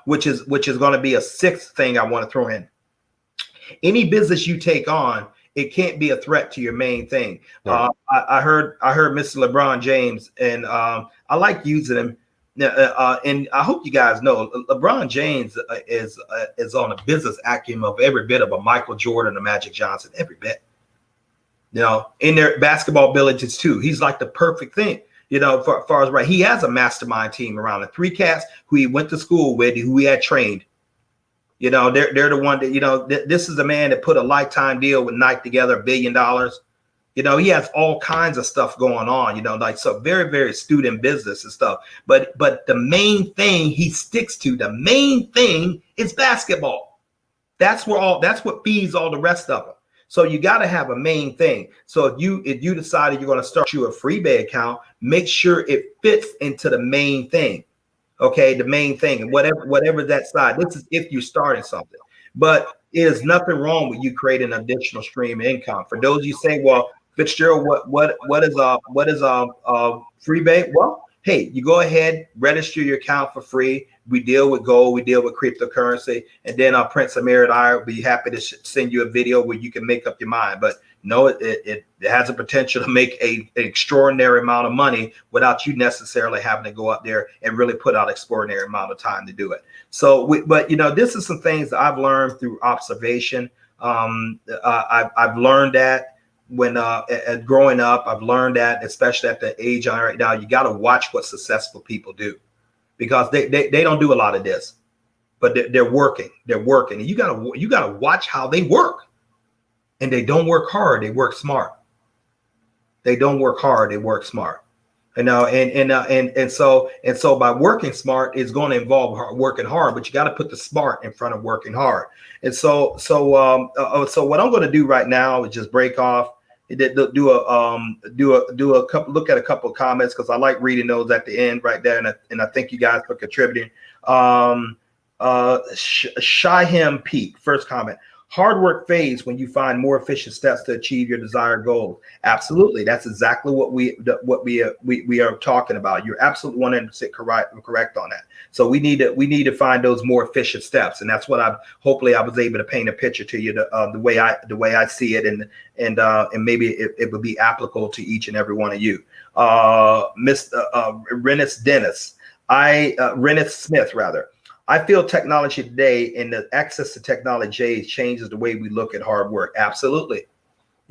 Which is going to be a sixth thing I want to throw in. Any business you take on, it can't be a threat to your main thing. Right. I heard Mr. LeBron James, and I like using him. And I hope you guys know LeBron James is on a business acumen of every bit of a Michael Jordan or Magic Johnson, every bit. In their basketball abilities too. He's like the perfect thing. For far as right, he has a mastermind team around him. 3 cats who he went to school with, who he had trained. They're the one that, this is a man that put a lifetime deal with Nike together, $1 billion. He has all kinds of stuff going on, like so very, very astute in business and stuff. But the main thing he sticks to, the main thing is basketball. That's what feeds all the rest of them. So you got to have a main thing. So if you decided you're going to start you a FreeBay account, make sure it fits into the main thing. Okay, the main thing, and whatever that side. This is if you're starting something. But there's nothing wrong with you creating an additional stream of income. For those of you saying, well, Fitzgerald, what is FreeBay? Well, hey, you go ahead, register your account for free. We deal with gold, we deal with cryptocurrency, and then Prince Amir and I will be happy to send you a video where you can make up your mind. But no, it has a potential to make an extraordinary amount of money without you necessarily having to go out there and really put out extraordinary amount of time to do it. So, but this is some things that I've learned through observation. I've learned that when growing up, I've learned that, especially at the age I'm right now, you got to watch what successful people do, because they don't do a lot of this, but they're working, and you gotta watch how they work. And they don't work hard, they work smart. They don't work hard, they work smart. And so by working smart is going to involve working hard, but you got to put the smart in front of working hard. And so what I'm going to do right now is just break off, do a couple, look at a couple of comments, because I like reading those at the end right there, and I thank you guys for contributing. Shyham Peak, first comment. Hard work fades when you find more efficient steps to achieve your desired goals. Absolutely, that's exactly what we are talking about. You're absolutely 100% correct on that. So we need to find those more efficient steps, and that's what hopefully I was able to paint a picture to you the way I see it, and maybe it would be applicable to each and every one of you. Mr. Rennis Smith rather. I feel technology today and the access to technology changes the way we look at hard work. Absolutely.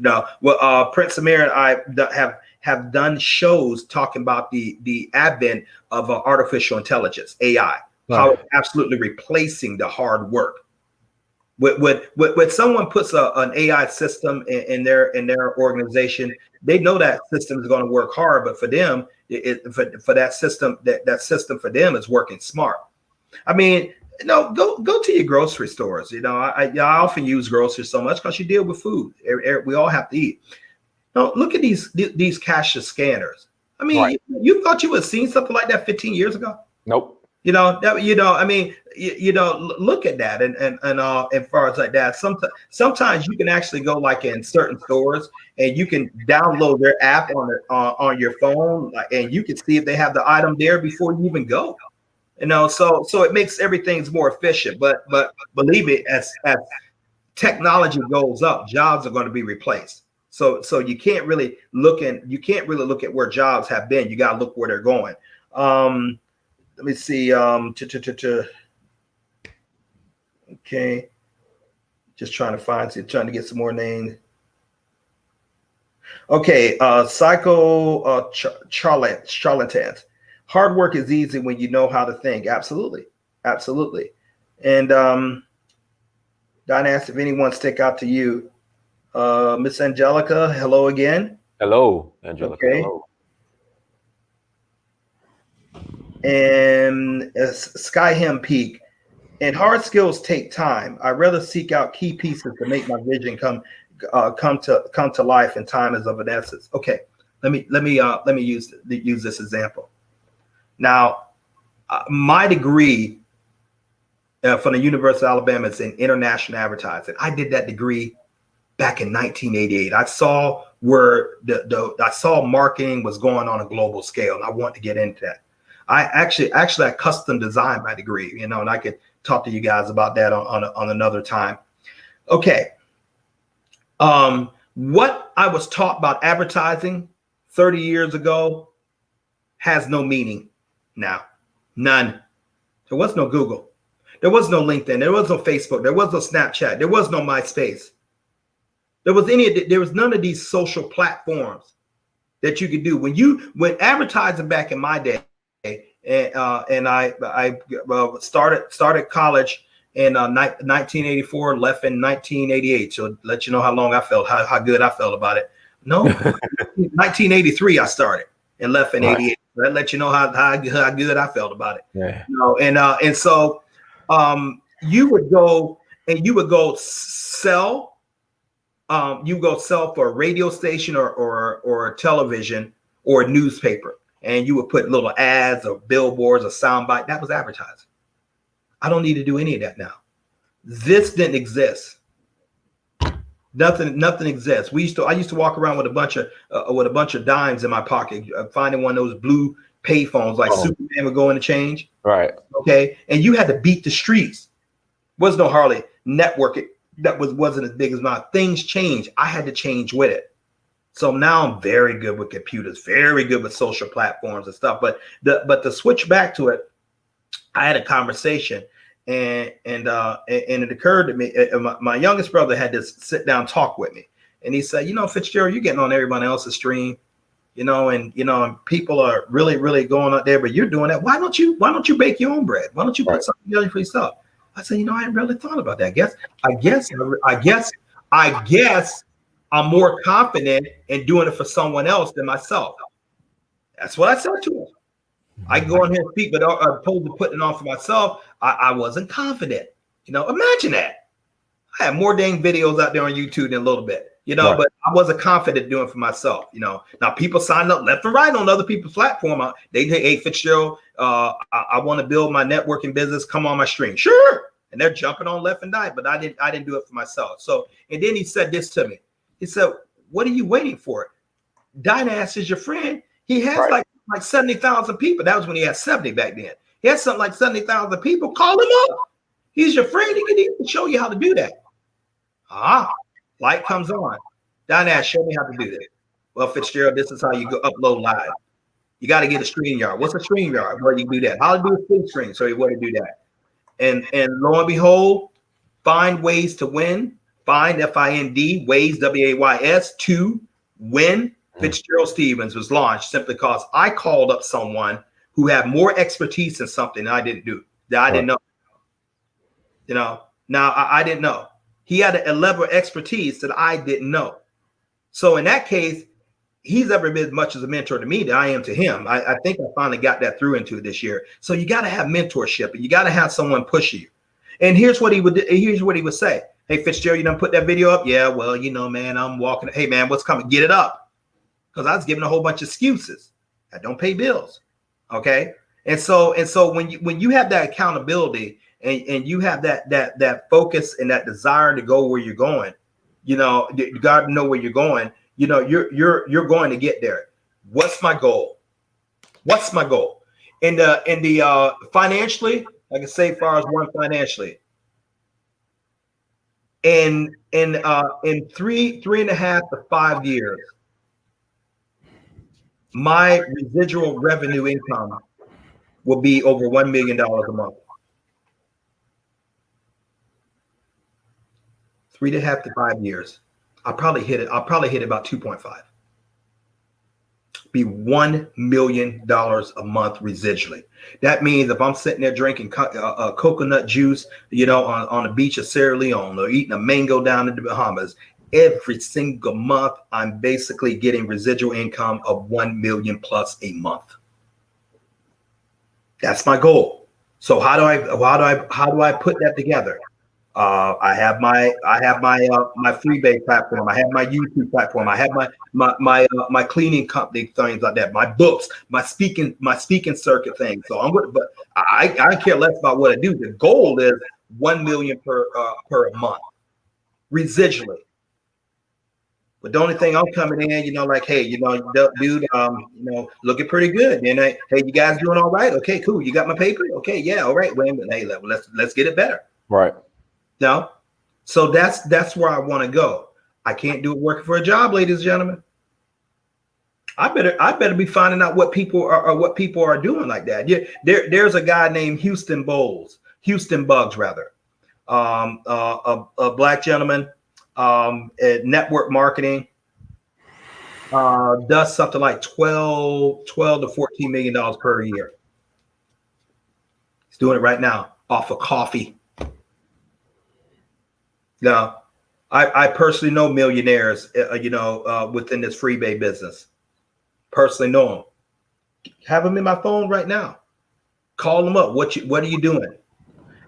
Prince Amir and I have done shows talking about the advent of artificial intelligence, AI, how it's absolutely replacing the hard work. When someone puts an AI system in their organization, they know that system is going to work hard, but for them, for that system for them is working smart. I mean, go to your grocery stores. I often use groceries so much because you deal with food. We all have to eat. Look at these cashless scanners. I mean, right. You thought you would have seen something like that 15 years ago? Nope. Look at that, and far as like that, sometimes you can actually go like in certain stores and you can download their app on your phone, and you can see if they have the item there before you even go. So it makes everything's more efficient. But believe me, as technology goes up, jobs are going to be replaced. So you can't really look at where jobs have been. You got to look where they're going. Let me see. Okay, just trying to get some more names. Okay, charlatans. Hard work is easy when you know how to think. Absolutely. And Diane asked if anyone stick out to you. Miss Angelica, hello again. Hello, Angelica. Okay. Hello. And Skyhem Peak. And hard skills take time. I rather seek out key pieces to make my vision come to life. And time is of an essence. Okay, let me use this example. Now, my degree from the University of Alabama is in international advertising. I did that degree back in 1988. I saw where I saw marketing was going on a global scale, and I want to get into that. I actually I custom designed my degree, and I could talk to you guys about that on another time. Okay. What I was taught about advertising 30 years ago has no meaning now. None. There was no Google. There was no LinkedIn. There was no Facebook. There was no Snapchat. There was no MySpace. There was none of these social platforms that you could do. When advertising back in my day, and I started college in 1984, left in 1988. So let you know how long I felt, how good I felt about it. No, 1983 I started and left in 88. That let you know how good I felt about it. Yeah. And so you would go sell. You go sell for a radio station or television or a newspaper. And you would put little ads or billboards or soundbite. That was advertising. I don't need to do any of that now. This didn't exist. Nothing exists. I used to walk around with a bunch of dimes in my pocket, finding one of those blue pay phones like Superman would go in to change. Right. Okay. And you had to beat the streets. Was no hardly network. That wasn't as big as mine. Things change. I had to change with it. So now I'm very good with computers, very good with social platforms and stuff. But to switch back to it, I had a conversation, and it occurred to me. My youngest brother had to sit down talk with me, and he said, Fitzgerald, you're getting on everyone else's stream, and people are really, really going out there, but you're doing that. Why don't you bake your own bread? Why don't you put something together for yourself? I said, I hadn't really thought about that. I guess I'm more confident in doing it for someone else than myself. That's what I said to him. I can go on here and speak, but opposed to putting it on for myself, I wasn't confident. Imagine that. I have more dang videos out there on YouTube than a little bit, but I wasn't confident doing it for myself. Now people signed up left and right on other people's platform. They say, hey, Fitzgerald, I want to build my networking business. Come on my stream. Sure. And they're jumping on left and right, but I didn't do it for myself. So, and then he said this to me. He said, what are you waiting for? Dynass is your friend. He has like 70,000 people. That was when he had 70 back then. He had something like 70,000 people. Call him up. He's your friend. He can show you how to do that. Light comes on. Dynass, show me how to do this. Well, Fitzgerald, this is how you go upload live. You got to get a StreamYard. What's a StreamYard? Where do you do that? How to do a full screen? So you want to do that. And lo and behold, find ways to win. Find FIND ways WAYS to win. Fitzgerald Stevens was launched simply because I called up someone who had more expertise in something I didn't do. That I didn't know. Now I didn't know. He had a level of expertise that I didn't know. So in that case, he's ever been as much as a mentor to me that I am to him. I think I finally got that through into it this year. So you got to have mentorship, and you got to have someone push you. And here's what he would say. Hey, Fitzgerald, you done put that video up? Yeah, well, man, I'm walking. Hey, man, what's coming? Get it up. Because I was giving a whole bunch of excuses. I don't pay bills. Okay. And so when you have that accountability and you have that focus and that desire to go where you're going, you got to know where you're going. You're going to get there. What's my goal? In the financially, I can say as far as one financially. In 3.5 to 5 years, my residual revenue income will be over $1 million a month. 3.5 to 5 years. I'll probably hit about 2.5. Be $1 million a month residually. That means if I'm sitting there drinking coconut juice, on the beach of Sierra Leone, or eating a mango down in the Bahamas, every single month, I'm basically getting residual income of $1 million plus a month. That's my goal. So how do I put that together? I have my Freebay platform. I have my YouTube platform. I have my cleaning company, things like that. My books, my speaking circuit thing. So but I care less about what I do. The goal is 1 million per month residually. But the only thing I'm coming in, like, hey, dude, looking pretty good. And hey, you guys doing all right? Okay, cool. You got my paper? Okay, yeah, all right. Wait a minute. Hey, let's get it better. Right. No. So that's where I want to go. I can't do it working for a job, ladies and gentlemen. I better be finding out what people are doing like that. Yeah, there's a guy named Houston Bugs rather, a black gentleman, at network marketing, does something like 12 to $14 million per year. He's doing it right now off of coffee. Now, I personally know millionaires, within this Freebay business. Personally know them. Have them in my phone right now. Call them up. What are you doing?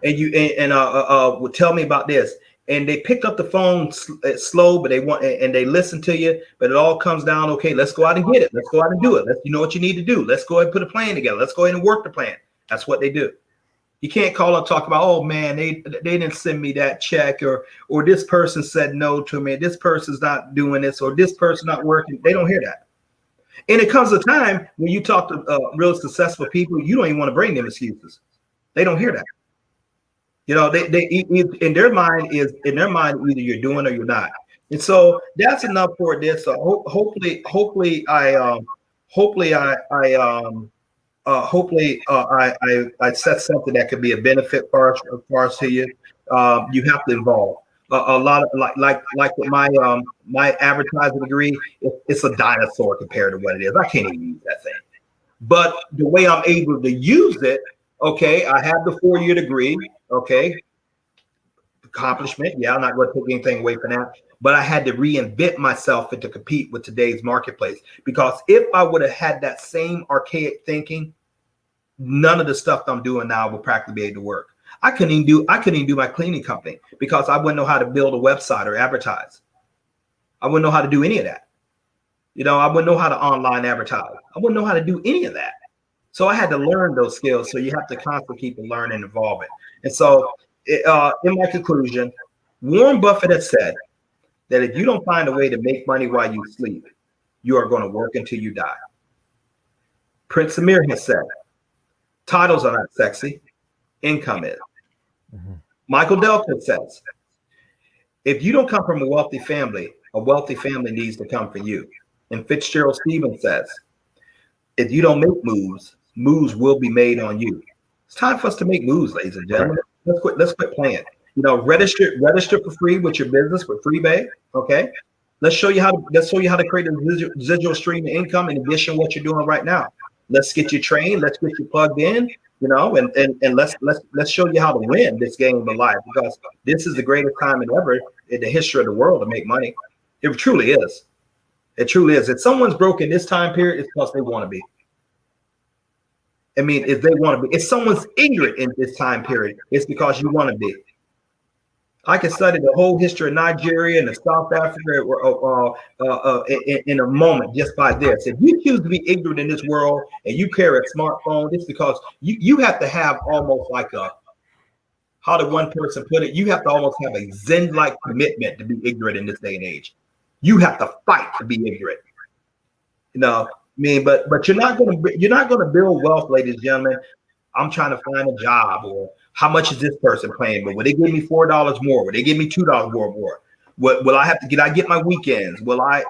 And would tell me about this. And they pick up the phone slow, but they listen to you. But it all comes down. Okay, let's go out and get it. Let's go out and do it. You know what you need to do. Let's go ahead and put a plan together. Let's go ahead and work the plan. That's what they do. You can't call and talk about, oh man, they didn't send me that check, or this person said no to me. This person's not doing this, or this person not working. They don't hear that. And it comes a time when you talk to real successful people, you don't even want to bring them excuses. They don't hear that. They in their mind either you're doing or you're not. And so that's enough for this. So hopefully I set something that could be a benefit for us to you. You have to involve a lot of like with my advertising degree. It's a dinosaur compared to what it is. I can't even use that thing. But the way I'm able to use it, okay, I have the 4-year degree. Okay, accomplishment. Yeah, I'm not going to take anything away from that. But I had to reinvent myself and to compete with today's marketplace. Because if I would have had that same archaic thinking, none of the stuff I'm doing now would practically be able to work. I couldn't even do my cleaning company because I wouldn't know how to build a website or advertise. I wouldn't know how to do any of that. I wouldn't know how to online advertise. I wouldn't know how to do any of that. So I had to learn those skills. So you have to constantly keep learning and evolving. And so in my conclusion, Warren Buffett has said that if you don't find a way to make money while you sleep, you are going to work until you die. Prince Amir has said, titles are not sexy, income is. Mm-hmm. Michael Delta says, if you don't come from a wealthy family needs to come for you. And Fitzgerald Stevens says, if you don't make moves will be made on you. It's time for us to make moves, ladies and gentlemen. Right. Let's quit playing. Register for free with your business with Freebay. Okay. Let's show you how to create a residual stream of income in addition to what you're doing right now. Let's get you trained. Let's get you plugged in. And let's show you how to win this game of life, because this is the greatest time ever in the history of the world to make money. It truly is. It truly is. If someone's broke in this time period, it's because they want to be. I mean, if they want to be, if someone's ignorant in this time period, it's because you want to be. I can study the whole history of Nigeria and South Africa in a moment just by this. If you choose to be ignorant in this world and you carry a smartphone, it's because you have to have almost like how did one person put it? You have to almost have a Zen-like commitment to be ignorant in this day and age. You have to fight to be ignorant. But you're not going to build wealth, ladies and gentlemen. I'm trying to find a job, or how much is this person paying? But will they give me $4 more? Will they give me $2 more? Will I have to get my weekends? Will I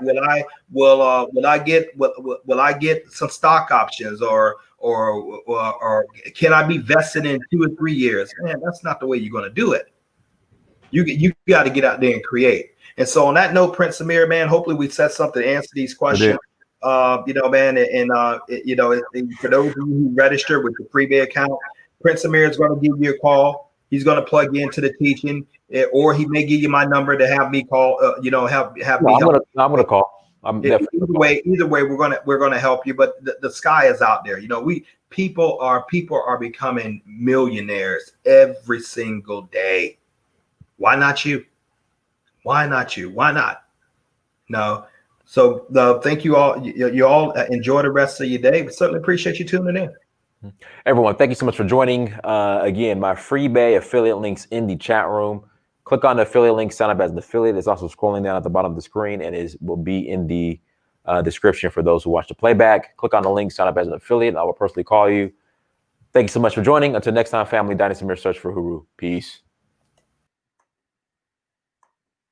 get some stock options, or can I be vested in 2 or 3 years? Man, that's not the way you're going to do it. You got to get out there and create. And so on that note, Prince Amir, man, hopefully we said something to answer these questions. Man, and for those of you who register with the Freebay account, Prince Amir is going to give you a call. He's going to plug you into the teaching, or he may give you my number to have me call. I'm going to call. I'm definitely Either way, we're gonna help you. But the sky is out there. You know, people are becoming millionaires every single day. Why not you? Why not you? Why not? No. So thank you all. You all enjoy the rest of your day. We certainly appreciate you tuning in. Everyone, thank you so much for joining. Again, my FreeBay affiliate links in the chat room. Click on the affiliate link, sign up as an affiliate. It's also scrolling down at the bottom of the screen and will be in the description for those who watch the playback. Click on the link, sign up as an affiliate. I will personally call you. Thank you so much for joining. Until next time, family, Dynasty Mirror Search for Huru. Peace.